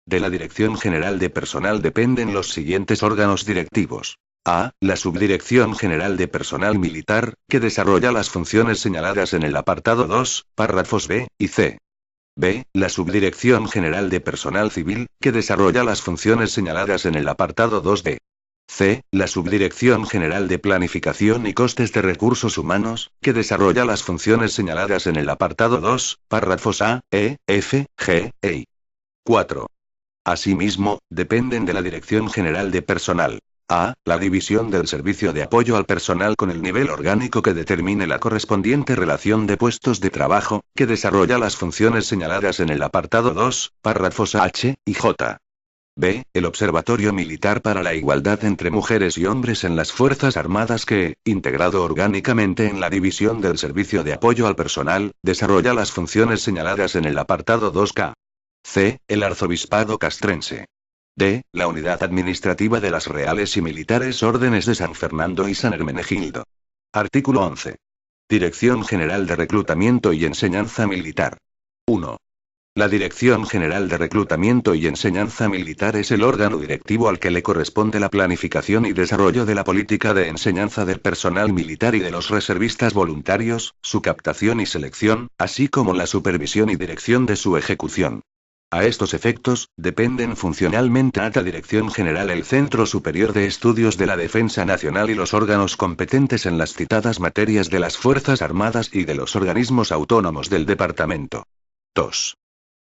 De la Dirección General de Personal dependen los siguientes órganos directivos. A. La Subdirección General de Personal Militar, que desarrolla las funciones señaladas en el apartado 2, párrafos B y C. B. La Subdirección General de Personal Civil, que desarrolla las funciones señaladas en el apartado 2D. C. La Subdirección General de Planificación y Costes de Recursos Humanos, que desarrolla las funciones señaladas en el apartado 2, párrafos A, E, F, G, e I. 4. Asimismo, dependen de la Dirección General de Personal. A. La División del Servicio de Apoyo al Personal con el nivel orgánico que determine la correspondiente relación de puestos de trabajo, que desarrolla las funciones señaladas en el apartado 2, párrafos H y J. B. El Observatorio Militar para la Igualdad entre Mujeres y Hombres en las Fuerzas Armadas que, integrado orgánicamente en la División del Servicio de Apoyo al Personal, desarrolla las funciones señaladas en el apartado 2K. C. El Arzobispado Castrense. D. La Unidad Administrativa de las Reales y Militares Órdenes de San Fernando y San Hermenegildo. Artículo 11. Dirección General de Reclutamiento y Enseñanza Militar. 1. La Dirección General de Reclutamiento y Enseñanza Militar es el órgano directivo al que le corresponde la planificación y desarrollo de la política de enseñanza del personal militar y de los reservistas voluntarios, su captación y selección, así como la supervisión y dirección de su ejecución. A estos efectos, dependen funcionalmente a la Dirección General el Centro Superior de Estudios de la Defensa Nacional y los órganos competentes en las citadas materias de las Fuerzas Armadas y de los organismos autónomos del Departamento. 2.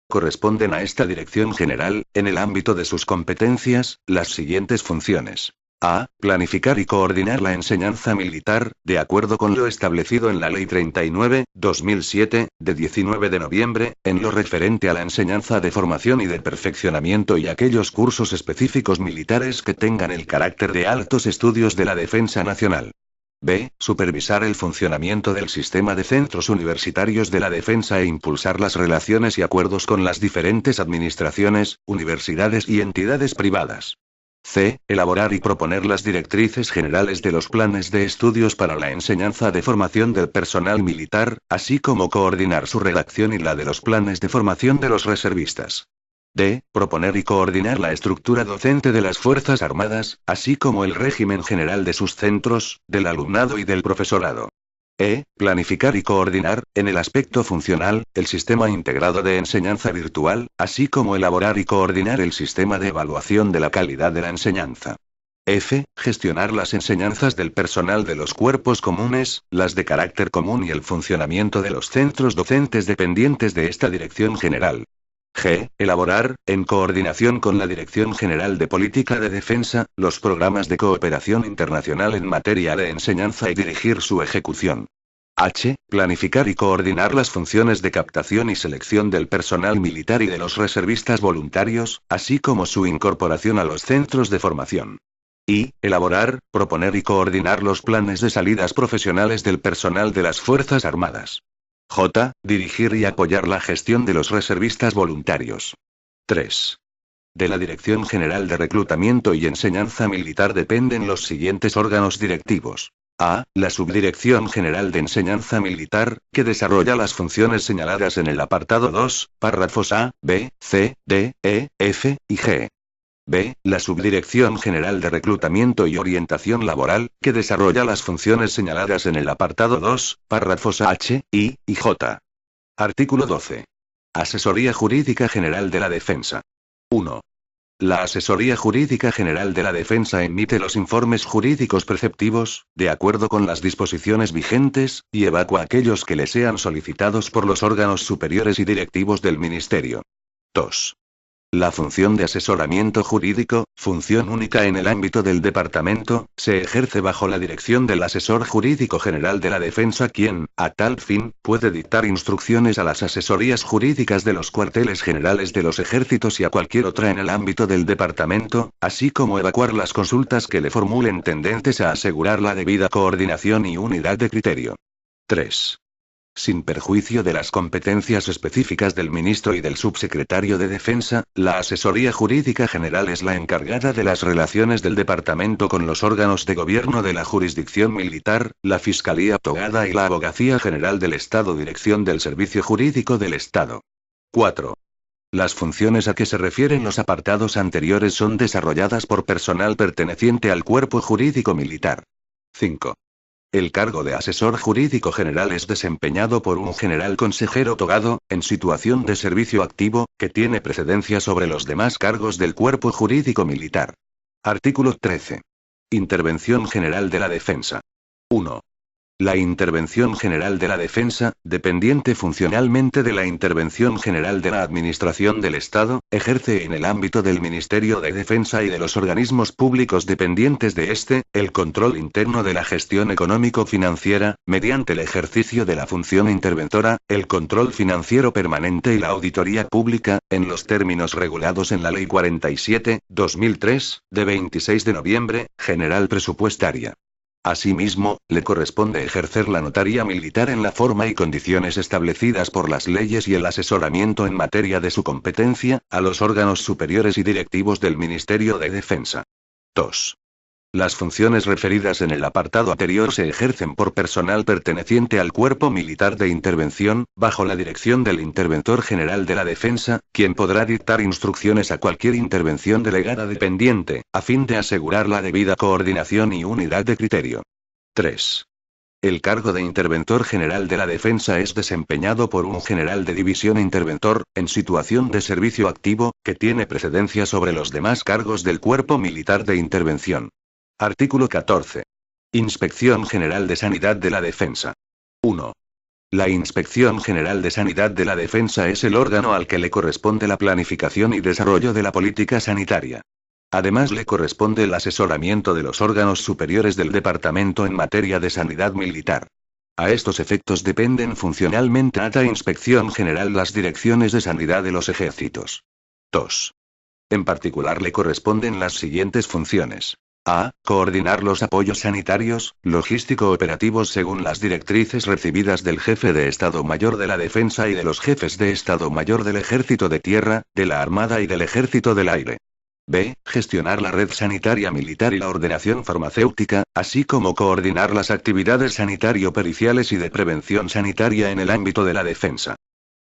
Corresponden a esta Dirección General, en el ámbito de sus competencias, las siguientes funciones. A. Planificar y coordinar la enseñanza militar, de acuerdo con lo establecido en la Ley 39/2007, de 19 de noviembre, en lo referente a la enseñanza de formación y de perfeccionamiento y aquellos cursos específicos militares que tengan el carácter de altos estudios de la defensa nacional. B. Supervisar el funcionamiento del sistema de centros universitarios de la defensa e impulsar las relaciones y acuerdos con las diferentes administraciones, universidades y entidades privadas. C. Elaborar y proponer las directrices generales de los planes de estudios para la enseñanza de formación del personal militar, así como coordinar su redacción y la de los planes de formación de los reservistas. D. Proponer y coordinar la estructura docente de las Fuerzas Armadas, así como el régimen general de sus centros, del alumnado y del profesorado. E. Planificar y coordinar, en el aspecto funcional, el sistema integrado de enseñanza virtual, así como elaborar y coordinar el sistema de evaluación de la calidad de la enseñanza. F. Gestionar las enseñanzas del personal de los cuerpos comunes, las de carácter común y el funcionamiento de los centros docentes dependientes de esta Dirección General. G. Elaborar, en coordinación con la Dirección General de Política de Defensa, los programas de cooperación internacional en materia de enseñanza y dirigir su ejecución. H. Planificar y coordinar las funciones de captación y selección del personal militar y de los reservistas voluntarios, así como su incorporación a los centros de formación. I. Elaborar, proponer y coordinar los planes de salidas profesionales del personal de las Fuerzas Armadas. J. Dirigir y apoyar la gestión de los reservistas voluntarios. 3. De la Dirección General de Reclutamiento y Enseñanza Militar dependen los siguientes órganos directivos. A. La Subdirección General de Enseñanza Militar, que desarrolla las funciones señaladas en el apartado 2, párrafos A, B, C, D, E, F y G. B. La Subdirección General de Reclutamiento y Orientación Laboral, que desarrolla las funciones señaladas en el apartado 2, párrafos H, I y J. Artículo 12. Asesoría Jurídica General de la Defensa. 1. La Asesoría Jurídica General de la Defensa emite los informes jurídicos preceptivos, de acuerdo con las disposiciones vigentes, y evacúa aquellos que le sean solicitados por los órganos superiores y directivos del Ministerio. 2. La función de asesoramiento jurídico, función única en el ámbito del Departamento, se ejerce bajo la dirección del Asesor Jurídico General de la Defensa quien, a tal fin, puede dictar instrucciones a las asesorías jurídicas de los cuarteles generales de los ejércitos y a cualquier otra en el ámbito del Departamento, así como evacuar las consultas que le formulen tendentes a asegurar la debida coordinación y unidad de criterio. 3. Sin perjuicio de las competencias específicas del ministro y del subsecretario de Defensa, la Asesoría Jurídica General es la encargada de las relaciones del departamento con los órganos de gobierno de la jurisdicción militar, la Fiscalía Togada y la Abogacía General del Estado, dirección del Servicio Jurídico del Estado. 4. Las funciones a que se refieren los apartados anteriores son desarrolladas por personal perteneciente al Cuerpo Jurídico Militar. 5. El cargo de asesor jurídico general es desempeñado por un general consejero togado, en situación de servicio activo, que tiene precedencia sobre los demás cargos del Cuerpo Jurídico Militar. Artículo 13. Intervención General de la Defensa. 1. La Intervención General de la Defensa, dependiente funcionalmente de la Intervención General de la Administración del Estado, ejerce en el ámbito del Ministerio de Defensa y de los organismos públicos dependientes de este, el control interno de la gestión económico-financiera, mediante el ejercicio de la función interventora, el control financiero permanente y la auditoría pública, en los términos regulados en la Ley 47/2003, de 26 de noviembre, General Presupuestaria. Asimismo, le corresponde ejercer la notaría militar en la forma y condiciones establecidas por las leyes y el asesoramiento en materia de su competencia, a los órganos superiores y directivos del Ministerio de Defensa. 2. Las funciones referidas en el apartado anterior se ejercen por personal perteneciente al Cuerpo Militar de Intervención, bajo la dirección del Interventor General de la Defensa, quien podrá dictar instrucciones a cualquier intervención delegada dependiente, a fin de asegurar la debida coordinación y unidad de criterio. 3. El cargo de Interventor General de la Defensa es desempeñado por un general de división interventor, en situación de servicio activo, que tiene precedencia sobre los demás cargos del Cuerpo Militar de Intervención. Artículo 14. Inspección General de Sanidad de la Defensa. 1. La Inspección General de Sanidad de la Defensa es el órgano al que le corresponde la planificación y desarrollo de la política sanitaria. Además, le corresponde el asesoramiento de los órganos superiores del departamento en materia de sanidad militar. A estos efectos dependen funcionalmente a la Inspección General las direcciones de sanidad de los ejércitos. 2. En particular le corresponden las siguientes funciones. A. Coordinar los apoyos sanitarios, logístico-operativos según las directrices recibidas del Jefe de Estado Mayor de la Defensa y de los Jefes de Estado Mayor del Ejército de Tierra, de la Armada y del Ejército del Aire. B. Gestionar la red sanitaria militar y la ordenación farmacéutica, así como coordinar las actividades sanitario-periciales y de prevención sanitaria en el ámbito de la defensa.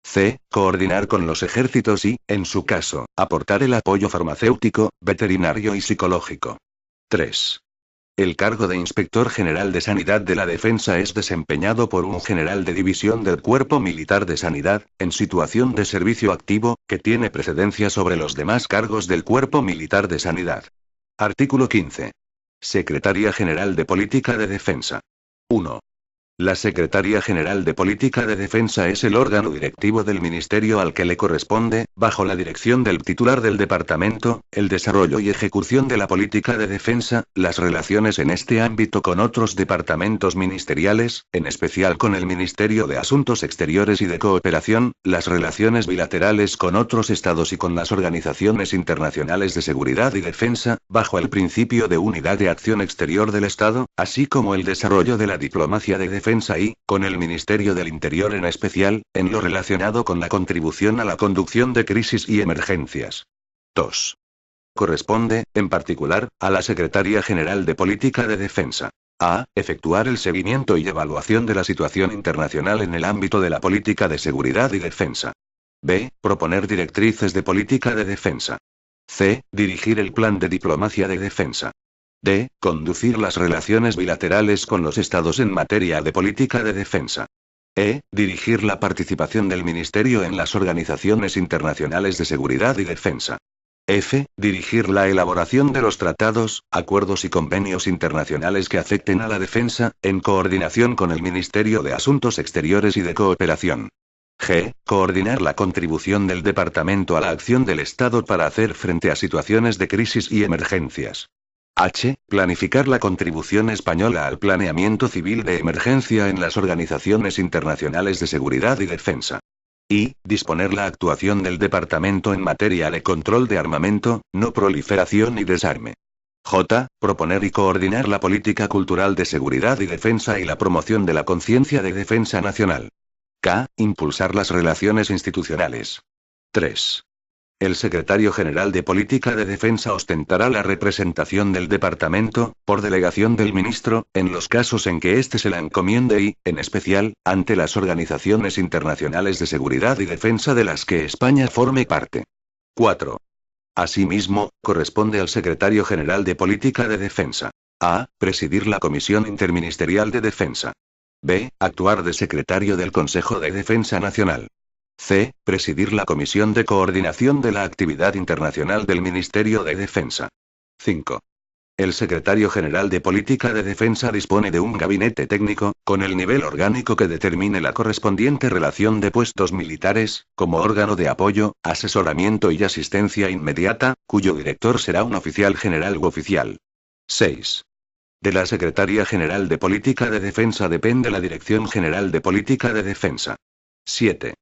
C. Coordinar con los ejércitos y, en su caso, aportar el apoyo farmacéutico, veterinario y psicológico. 3. El cargo de Inspector General de Sanidad de la Defensa es desempeñado por un general de división del Cuerpo Militar de Sanidad, en situación de servicio activo, que tiene precedencia sobre los demás cargos del Cuerpo Militar de Sanidad. Artículo 15. Secretaría General de Política de Defensa. 1. La Secretaría General de Política de Defensa es el órgano directivo del ministerio al que le corresponde, bajo la dirección del titular del departamento, el desarrollo y ejecución de la política de defensa, las relaciones en este ámbito con otros departamentos ministeriales, en especial con el Ministerio de Asuntos Exteriores y de Cooperación, las relaciones bilaterales con otros estados y con las organizaciones internacionales de seguridad y defensa, bajo el principio de unidad de acción exterior del Estado, así como el desarrollo de la diplomacia de defensa y, con el Ministerio del Interior en especial, en lo relacionado con la contribución a la conducción de crisis y emergencias. 2. Corresponde, en particular, a la Secretaría General de Política de Defensa. A. Efectuar el seguimiento y evaluación de la situación internacional en el ámbito de la política de seguridad y defensa. B. Proponer directrices de política de defensa. C. Dirigir el plan de diplomacia de defensa. D. Conducir las relaciones bilaterales con los estados en materia de política de defensa. E. Dirigir la participación del Ministerio en las organizaciones internacionales de seguridad y defensa. F. Dirigir la elaboración de los tratados, acuerdos y convenios internacionales que afecten a la defensa, en coordinación con el Ministerio de Asuntos Exteriores y de Cooperación. G. Coordinar la contribución del Departamento a la acción del Estado para hacer frente a situaciones de crisis y emergencias. H. Planificar la contribución española al planeamiento civil de emergencia en las organizaciones internacionales de seguridad y defensa. I. Disponer la actuación del Departamento en materia de control de armamento, no proliferación y desarme. J. Proponer y coordinar la política cultural de seguridad y defensa y la promoción de la conciencia de defensa nacional. K. Impulsar las relaciones institucionales. 3. El secretario general de Política de Defensa ostentará la representación del departamento, por delegación del ministro, en los casos en que éste se la encomiende y, en especial, ante las organizaciones internacionales de seguridad y defensa de las que España forme parte. 4. Asimismo, corresponde al secretario general de Política de Defensa: a. Presidir la Comisión Interministerial de Defensa. b. Actuar de secretario del Consejo de Defensa Nacional. C. Presidir la Comisión de Coordinación de la Actividad Internacional del Ministerio de Defensa. 5. El secretario general de Política de Defensa dispone de un gabinete técnico, con el nivel orgánico que determine la correspondiente relación de puestos militares, como órgano de apoyo, asesoramiento y asistencia inmediata, cuyo director será un oficial general u oficial. 6. De la Secretaría General de Política de Defensa depende la Dirección General de Política de Defensa. 7.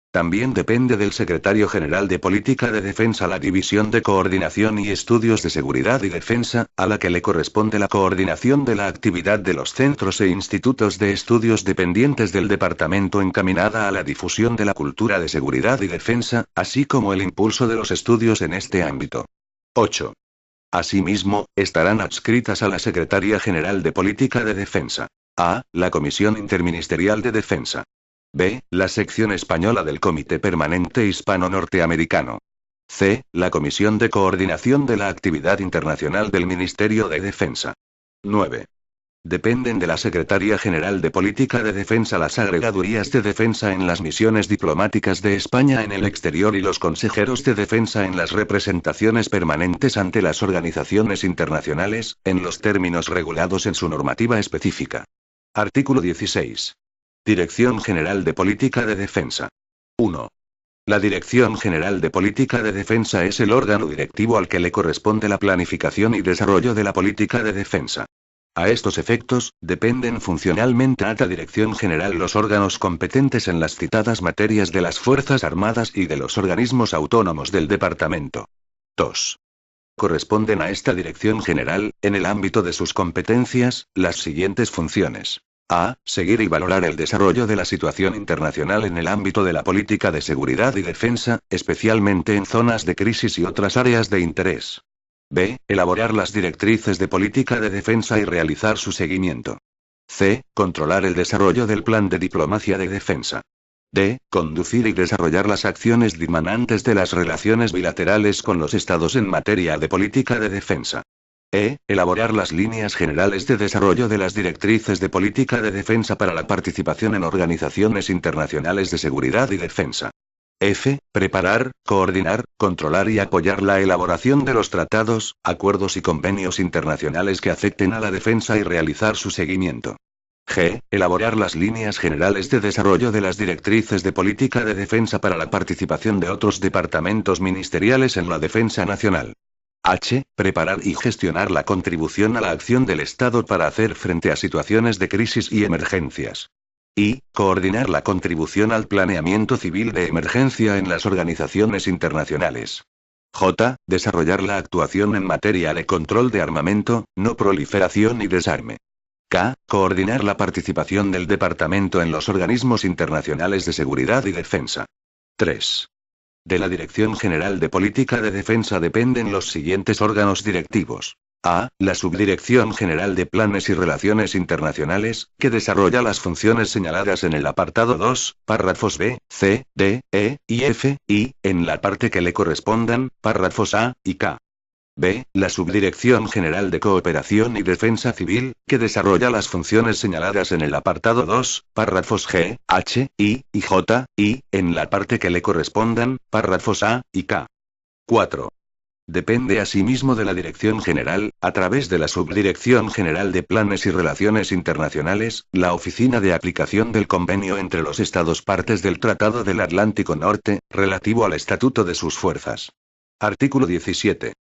También depende del Secretario General de Política de Defensa la División de Coordinación y Estudios de Seguridad y Defensa, a la que le corresponde la coordinación de la actividad de los centros e institutos de estudios dependientes del departamento encaminada a la difusión de la cultura de seguridad y defensa, así como el impulso de los estudios en este ámbito. 8. Asimismo, estarán adscritas a la Secretaría General de Política de Defensa: a. La Comisión Interministerial de Defensa. b. La sección española del Comité Permanente Hispano-Norteamericano. c. La Comisión de Coordinación de la Actividad Internacional del Ministerio de Defensa. 9. Dependen de la Secretaría General de Política de Defensa las agregadurías de defensa en las misiones diplomáticas de España en el exterior y los consejeros de defensa en las representaciones permanentes ante las organizaciones internacionales, en los términos regulados en su normativa específica. Artículo 16. Dirección General de Política de Defensa. 1. La Dirección General de Política de Defensa es el órgano directivo al que le corresponde la planificación y desarrollo de la política de defensa. A estos efectos, dependen funcionalmente a la Dirección General los órganos competentes en las citadas materias de las Fuerzas Armadas y de los organismos autónomos del Departamento. 2. Corresponden a esta Dirección General, en el ámbito de sus competencias, las siguientes funciones. A. Seguir y valorar el desarrollo de la situación internacional en el ámbito de la política de seguridad y defensa, especialmente en zonas de crisis y otras áreas de interés. B. Elaborar las directrices de política de defensa y realizar su seguimiento. C. Controlar el desarrollo del plan de diplomacia de defensa. D. Conducir y desarrollar las acciones dimanantes de las relaciones bilaterales con los estados en materia de política de defensa. E. Elaborar las líneas generales de desarrollo de las directrices de política de defensa para la participación en organizaciones internacionales de seguridad y defensa. F. Preparar, coordinar, controlar y apoyar la elaboración de los tratados, acuerdos y convenios internacionales que afecten a la defensa y realizar su seguimiento. G. Elaborar las líneas generales de desarrollo de las directrices de política de defensa para la participación de otros departamentos ministeriales en la defensa nacional. H. Preparar y gestionar la contribución a la acción del Estado para hacer frente a situaciones de crisis y emergencias. I. Coordinar la contribución al planeamiento civil de emergencia en las organizaciones internacionales. J. Desarrollar la actuación en materia de control de armamento, no proliferación y desarme. K. Coordinar la participación del Departamento en los organismos internacionales de seguridad y defensa. 3. De la Dirección General de Política de Defensa dependen los siguientes órganos directivos. A. La Subdirección General de Planes y Relaciones Internacionales, que desarrolla las funciones señaladas en el apartado 2, párrafos B, C, D, E, y F, y, en la parte que le correspondan, párrafos A y K. B. La Subdirección General de Cooperación y Defensa Civil, que desarrolla las funciones señaladas en el apartado 2, párrafos G, H, I, y J, y, en la parte que le correspondan, párrafos A y K. 4. Depende asimismo de la Dirección General, a través de la Subdirección General de Planes y Relaciones Internacionales, la Oficina de Aplicación del Convenio entre los Estados partes del Tratado del Atlántico Norte, relativo al estatuto de sus fuerzas. Artículo 17.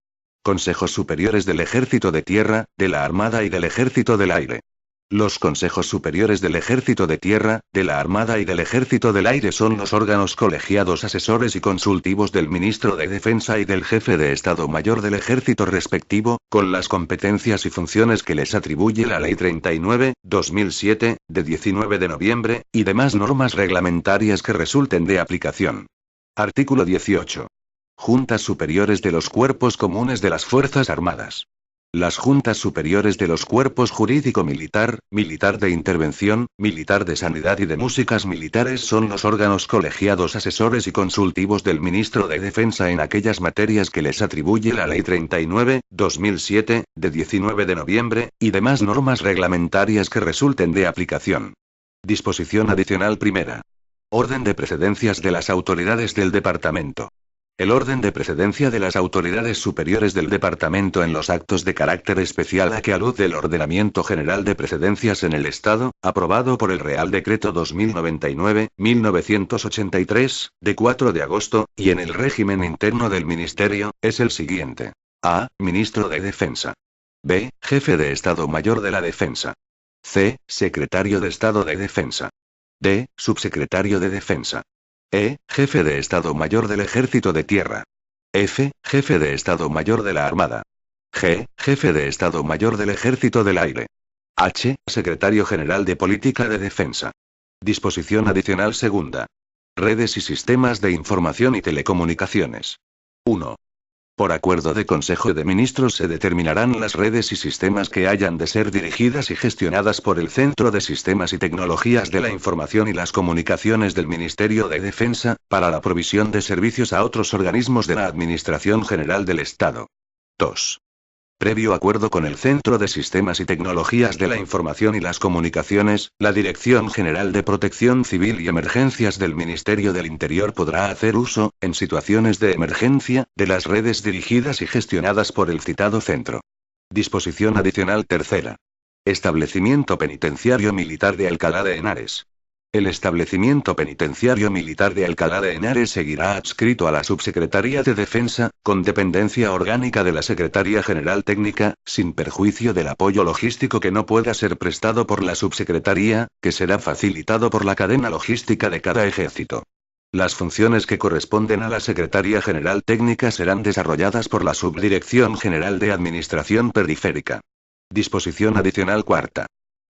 Consejos Superiores del Ejército de Tierra, de la Armada y del Ejército del Aire. Los consejos superiores del Ejército de Tierra, de la Armada y del Ejército del Aire son los órganos colegiados asesores y consultivos del Ministro de Defensa y del Jefe de Estado Mayor del Ejército respectivo, con las competencias y funciones que les atribuye la Ley 39/2007, de 19 de noviembre, y demás normas reglamentarias que resulten de aplicación. Artículo 18. Juntas superiores de los cuerpos comunes de las Fuerzas Armadas. Las juntas superiores de los cuerpos jurídico-militar, militar de intervención, militar de sanidad y de músicas militares son los órganos colegiados asesores y consultivos del Ministro de Defensa en aquellas materias que les atribuye la Ley 39/2007, de 19 de noviembre, y demás normas reglamentarias que resulten de aplicación. Disposición adicional primera. Orden de precedencias de las autoridades del Departamento. El orden de precedencia de las autoridades superiores del Departamento en los actos de carácter especial a que alude el Ordenamiento General de Precedencias en el Estado, aprobado por el Real Decreto 2099-1983, de 4 de agosto, y en el régimen interno del Ministerio, es el siguiente. A. Ministro de Defensa. B. Jefe de Estado Mayor de la Defensa. C. Secretario de Estado de Defensa. D. Subsecretario de Defensa. E. Jefe de Estado Mayor del Ejército de Tierra. F. Jefe de Estado Mayor de la Armada. G. Jefe de Estado Mayor del Ejército del Aire. H. Secretario General de Política de Defensa. Disposición adicional segunda. Redes y sistemas de información y telecomunicaciones. 1. Por acuerdo de Consejo de Ministros se determinarán las redes y sistemas que hayan de ser dirigidas y gestionadas por el Centro de Sistemas y Tecnologías de la Información y las Comunicaciones del Ministerio de Defensa, para la provisión de servicios a otros organismos de la Administración General del Estado. 2. Previo acuerdo con el Centro de Sistemas y Tecnologías de la Información y las Comunicaciones, la Dirección General de Protección Civil y Emergencias del Ministerio del Interior podrá hacer uso, en situaciones de emergencia, de las redes dirigidas y gestionadas por el citado centro. Disposición adicional tercera. Establecimiento Penitenciario Militar de Alcalá de Henares. El establecimiento penitenciario militar de Alcalá de Henares seguirá adscrito a la Subsecretaría de Defensa, con dependencia orgánica de la Secretaría General Técnica, sin perjuicio del apoyo logístico que no pueda ser prestado por la Subsecretaría, que será facilitado por la cadena logística de cada ejército. Las funciones que corresponden a la Secretaría General Técnica serán desarrolladas por la Subdirección General de Administración Periférica. Disposición adicional cuarta.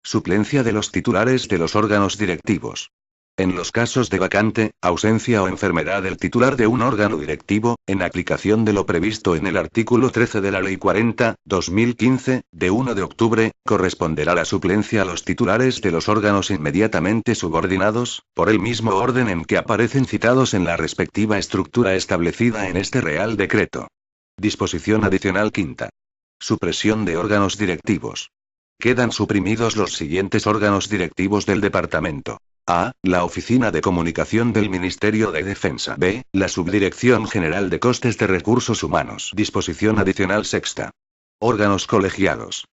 Suplencia de los titulares de los órganos directivos. En los casos de vacante, ausencia o enfermedad del titular de un órgano directivo, en aplicación de lo previsto en el artículo 13 de la Ley 40/2015, de 1 de octubre, corresponderá la suplencia a los titulares de los órganos inmediatamente subordinados, por el mismo orden en que aparecen citados en la respectiva estructura establecida en este Real Decreto. Disposición adicional quinta. Supresión de órganos directivos. Quedan suprimidos los siguientes órganos directivos del Departamento. A. La Oficina de Comunicación del Ministerio de Defensa. B. La Subdirección General de Costes de Recursos Humanos. Disposición adicional sexta. Órganos colegiados.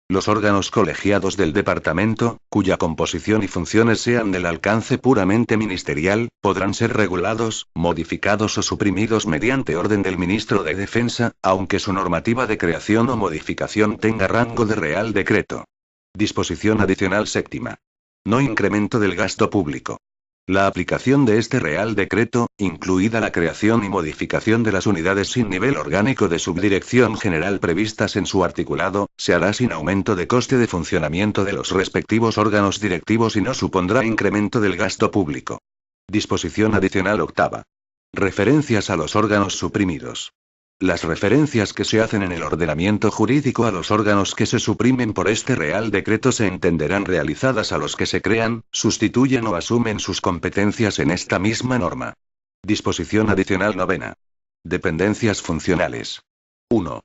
Los órganos colegiados del Departamento, cuya composición y funciones sean del alcance puramente ministerial, podrán ser regulados, modificados o suprimidos mediante orden del Ministro de Defensa, aunque su normativa de creación o modificación tenga rango de Real Decreto. Disposición adicional séptima. No incremento del gasto público. La aplicación de este Real Decreto, incluida la creación y modificación de las unidades sin nivel orgánico de subdirección general previstas en su articulado, se hará sin aumento de coste de funcionamiento de los respectivos órganos directivos y no supondrá incremento del gasto público. Disposición adicional octava. Referencias a los órganos suprimidos. Las referencias que se hacen en el ordenamiento jurídico a los órganos que se suprimen por este Real Decreto se entenderán realizadas a los que se crean, sustituyen o asumen sus competencias en esta misma norma. Disposición adicional novena. Dependencias funcionales. 1.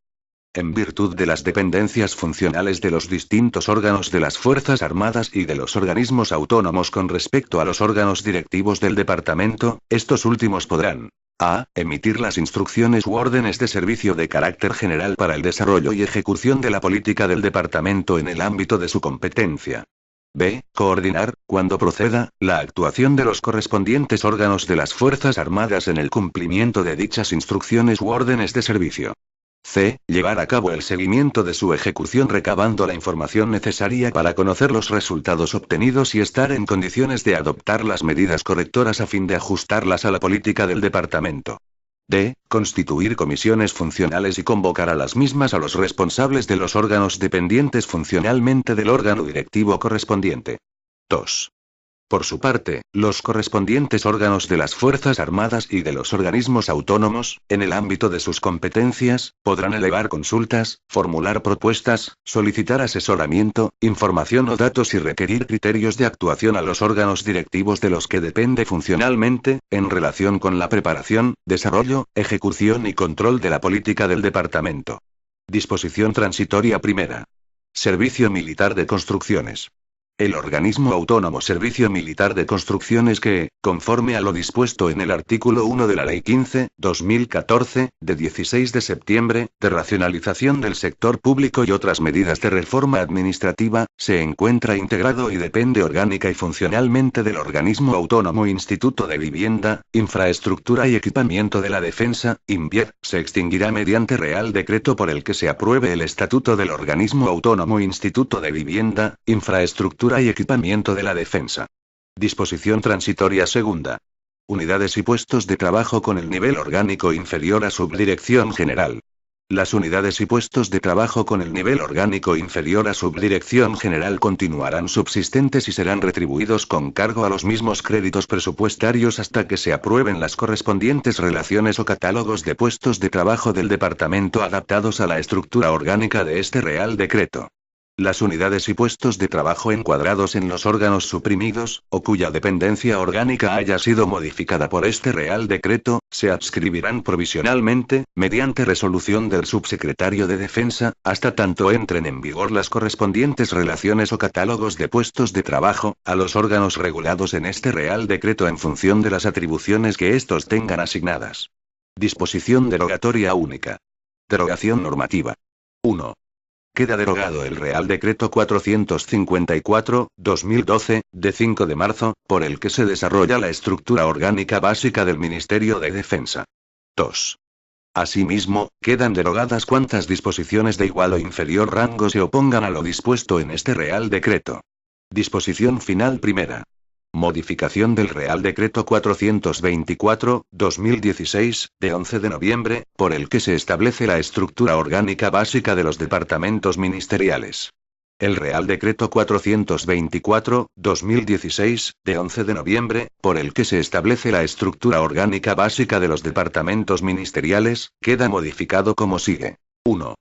En virtud de las dependencias funcionales de los distintos órganos de las Fuerzas Armadas y de los organismos autónomos con respecto a los órganos directivos del Departamento, estos últimos podrán: A. Emitir las instrucciones u órdenes de servicio de carácter general para el desarrollo y ejecución de la política del Departamento en el ámbito de su competencia. B. Coordinar, cuando proceda, la actuación de los correspondientes órganos de las Fuerzas Armadas en el cumplimiento de dichas instrucciones u órdenes de servicio. C. Llevar a cabo el seguimiento de su ejecución recabando la información necesaria para conocer los resultados obtenidos y estar en condiciones de adoptar las medidas correctoras a fin de ajustarlas a la política del departamento. D. Constituir comisiones funcionales y convocar a las mismas a los responsables de los órganos dependientes funcionalmente del órgano directivo correspondiente. 2. Por su parte, los correspondientes órganos de las Fuerzas Armadas y de los organismos autónomos, en el ámbito de sus competencias, podrán elevar consultas, formular propuestas, solicitar asesoramiento, información o datos y requerir criterios de actuación a los órganos directivos de los que depende funcionalmente, en relación con la preparación, desarrollo, ejecución y control de la política del departamento. Disposición transitoria primera. Servicio Militar de Construcciones. El organismo autónomo Servicio Militar de Construcciones que, conforme a lo dispuesto en el artículo 1 de la Ley 15/2014, de 16 de septiembre, de racionalización del sector público y otras medidas de reforma administrativa, se encuentra integrado y depende orgánica y funcionalmente del organismo autónomo Instituto de Vivienda, Infraestructura y Equipamiento de la Defensa, INVIED, se extinguirá mediante Real Decreto por el que se apruebe el estatuto del organismo autónomo Instituto de Vivienda, Infraestructura y Equipamiento de la Defensa. Disposición transitoria segunda. Unidades y puestos de trabajo con el nivel orgánico inferior a Subdirección General. Las unidades y puestos de trabajo con el nivel orgánico inferior a Subdirección General continuarán subsistentes y serán retribuidos con cargo a los mismos créditos presupuestarios hasta que se aprueben las correspondientes relaciones o catálogos de puestos de trabajo del departamento adaptados a la estructura orgánica de este Real Decreto. Las unidades y puestos de trabajo encuadrados en los órganos suprimidos, o cuya dependencia orgánica haya sido modificada por este Real Decreto, se adscribirán provisionalmente, mediante resolución del subsecretario de Defensa, hasta tanto entren en vigor las correspondientes relaciones o catálogos de puestos de trabajo, a los órganos regulados en este Real Decreto en función de las atribuciones que estos tengan asignadas. Disposición derogatoria única. Derogación normativa. 1. Queda derogado el Real Decreto 454/2012, de 5 de marzo, por el que se desarrolla la estructura orgánica básica del Ministerio de Defensa. 2. Asimismo, quedan derogadas cuantas disposiciones de igual o inferior rango se opongan a lo dispuesto en este Real Decreto. Disposición final primera. Modificación del Real Decreto 424/2016, de 11 de noviembre, por el que se establece la estructura orgánica básica de los departamentos ministeriales. El Real Decreto 424/2016, de 11 de noviembre, por el que se establece la estructura orgánica básica de los departamentos ministeriales, queda modificado como sigue. 1.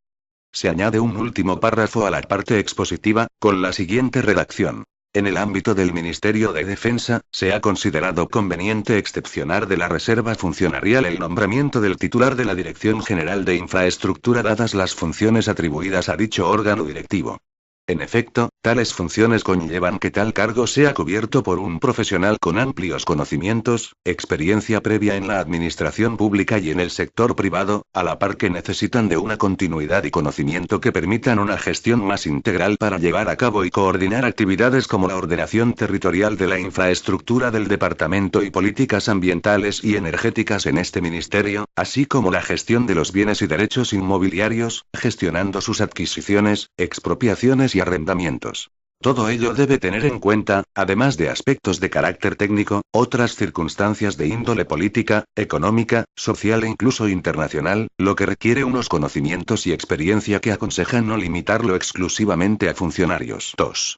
Se añade un último párrafo a la parte expositiva, con la siguiente redacción. En el ámbito del Ministerio de Defensa, se ha considerado conveniente excepcionar de la reserva funcionarial el nombramiento del titular de la Dirección General de Infraestructura dadas las funciones atribuidas a dicho órgano directivo. En efecto, tales funciones conllevan que tal cargo sea cubierto por un profesional con amplios conocimientos, experiencia previa en la administración pública y en el sector privado, a la par que necesitan de una continuidad y conocimiento que permitan una gestión más integral para llevar a cabo y coordinar actividades como la ordenación territorial de la infraestructura del departamento y políticas ambientales y energéticas en este ministerio, así como la gestión de los bienes y derechos inmobiliarios, gestionando sus adquisiciones, expropiaciones y arrendamientos. Todo ello debe tener en cuenta, además de aspectos de carácter técnico, otras circunstancias de índole política, económica, social e incluso internacional, lo que requiere unos conocimientos y experiencia que aconsejan no limitarlo exclusivamente a funcionarios. 2.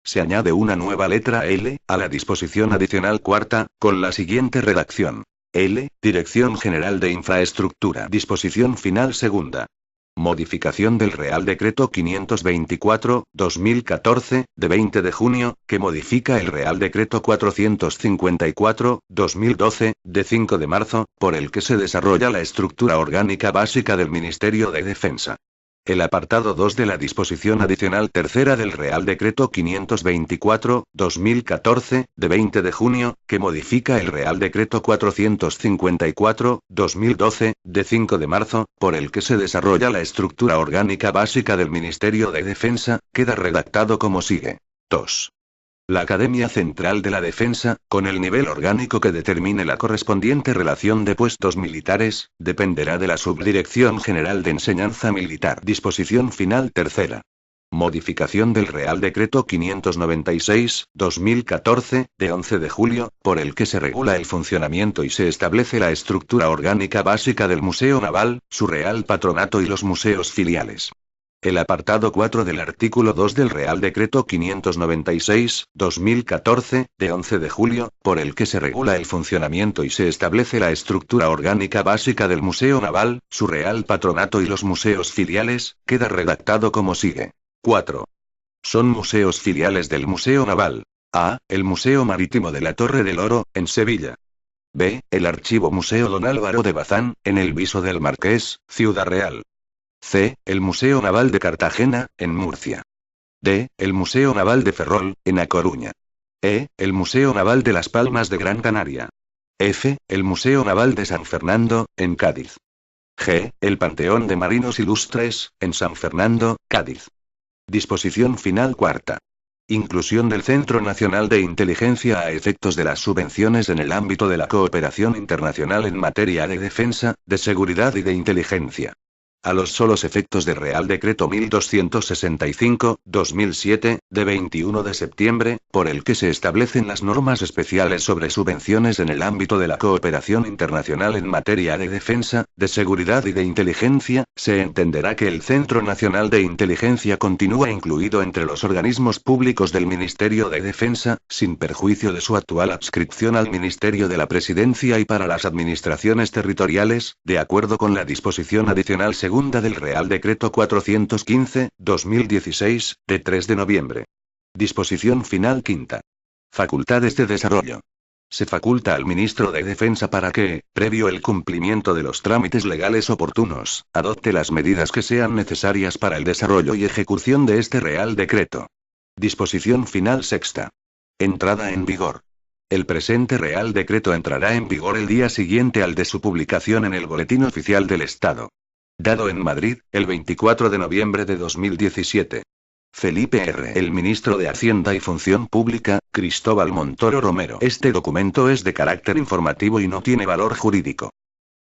Se añade una nueva letra L, a la disposición adicional cuarta, con la siguiente redacción. L, Dirección General de Infraestructura. Disposición final segunda. Modificación del Real Decreto 524/2014, de 20 de junio, que modifica el Real Decreto 454/2012, de 5 de marzo, por el que se desarrolla la estructura orgánica básica del Ministerio de Defensa. El apartado 2 de la disposición adicional tercera del Real Decreto 524/2014, de 20 de junio, que modifica el Real Decreto 454/2012, de 5 de marzo, por el que se desarrolla la estructura orgánica básica del Ministerio de Defensa, queda redactado como sigue. 2. La Academia Central de la Defensa, con el nivel orgánico que determine la correspondiente relación de puestos militares, dependerá de la Subdirección General de Enseñanza Militar. Disposición final tercera. Modificación del Real Decreto 596/2014, de 11 de julio, por el que se regula el funcionamiento y se establece la estructura orgánica básica del Museo Naval, su Real Patronato y los museos filiales. El apartado 4 del artículo 2 del Real Decreto 596/2014, de 11 de julio, por el que se regula el funcionamiento y se establece la estructura orgánica básica del Museo Naval, su Real Patronato y los museos filiales, queda redactado como sigue. 4. Son museos filiales del Museo Naval. A. El Museo Marítimo de la Torre del Oro, en Sevilla. B. El Archivo Museo Don Álvaro de Bazán, en el Viso del Marqués, Ciudad Real. C. El Museo Naval de Cartagena, en Murcia. D. El Museo Naval de Ferrol, en A Coruña. E. El Museo Naval de Las Palmas de Gran Canaria. F. El Museo Naval de San Fernando, en Cádiz. G. El Panteón de Marinos Ilustres, en San Fernando, Cádiz. Disposición final cuarta. Inclusión del Centro Nacional de Inteligencia a efectos de las subvenciones en el ámbito de la cooperación internacional en materia de defensa, de seguridad y de inteligencia. A los solos efectos del Real Decreto 1265/2007, de 21 de septiembre, por el que se establecen las normas especiales sobre subvenciones en el ámbito de la cooperación internacional en materia de defensa, de seguridad y de inteligencia, se entenderá que el Centro Nacional de Inteligencia continúa incluido entre los organismos públicos del Ministerio de Defensa, sin perjuicio de su actual adscripción al Ministerio de la Presidencia y para las administraciones territoriales, de acuerdo con la disposición adicional segunda del Real Decreto 415/2016, de 3 de noviembre. Disposición final quinta. Facultades de desarrollo. Se faculta al ministro de Defensa para que, previo el cumplimiento de los trámites legales oportunos, adopte las medidas que sean necesarias para el desarrollo y ejecución de este Real Decreto. Disposición final sexta. Entrada en vigor. El presente Real Decreto entrará en vigor el día siguiente al de su publicación en el Boletín Oficial del Estado. Dado en Madrid, el 24 de noviembre de 2017. Felipe R. El ministro de Hacienda y Función Pública, Cristóbal Montoro Romero. Este documento es de carácter informativo y no tiene valor jurídico.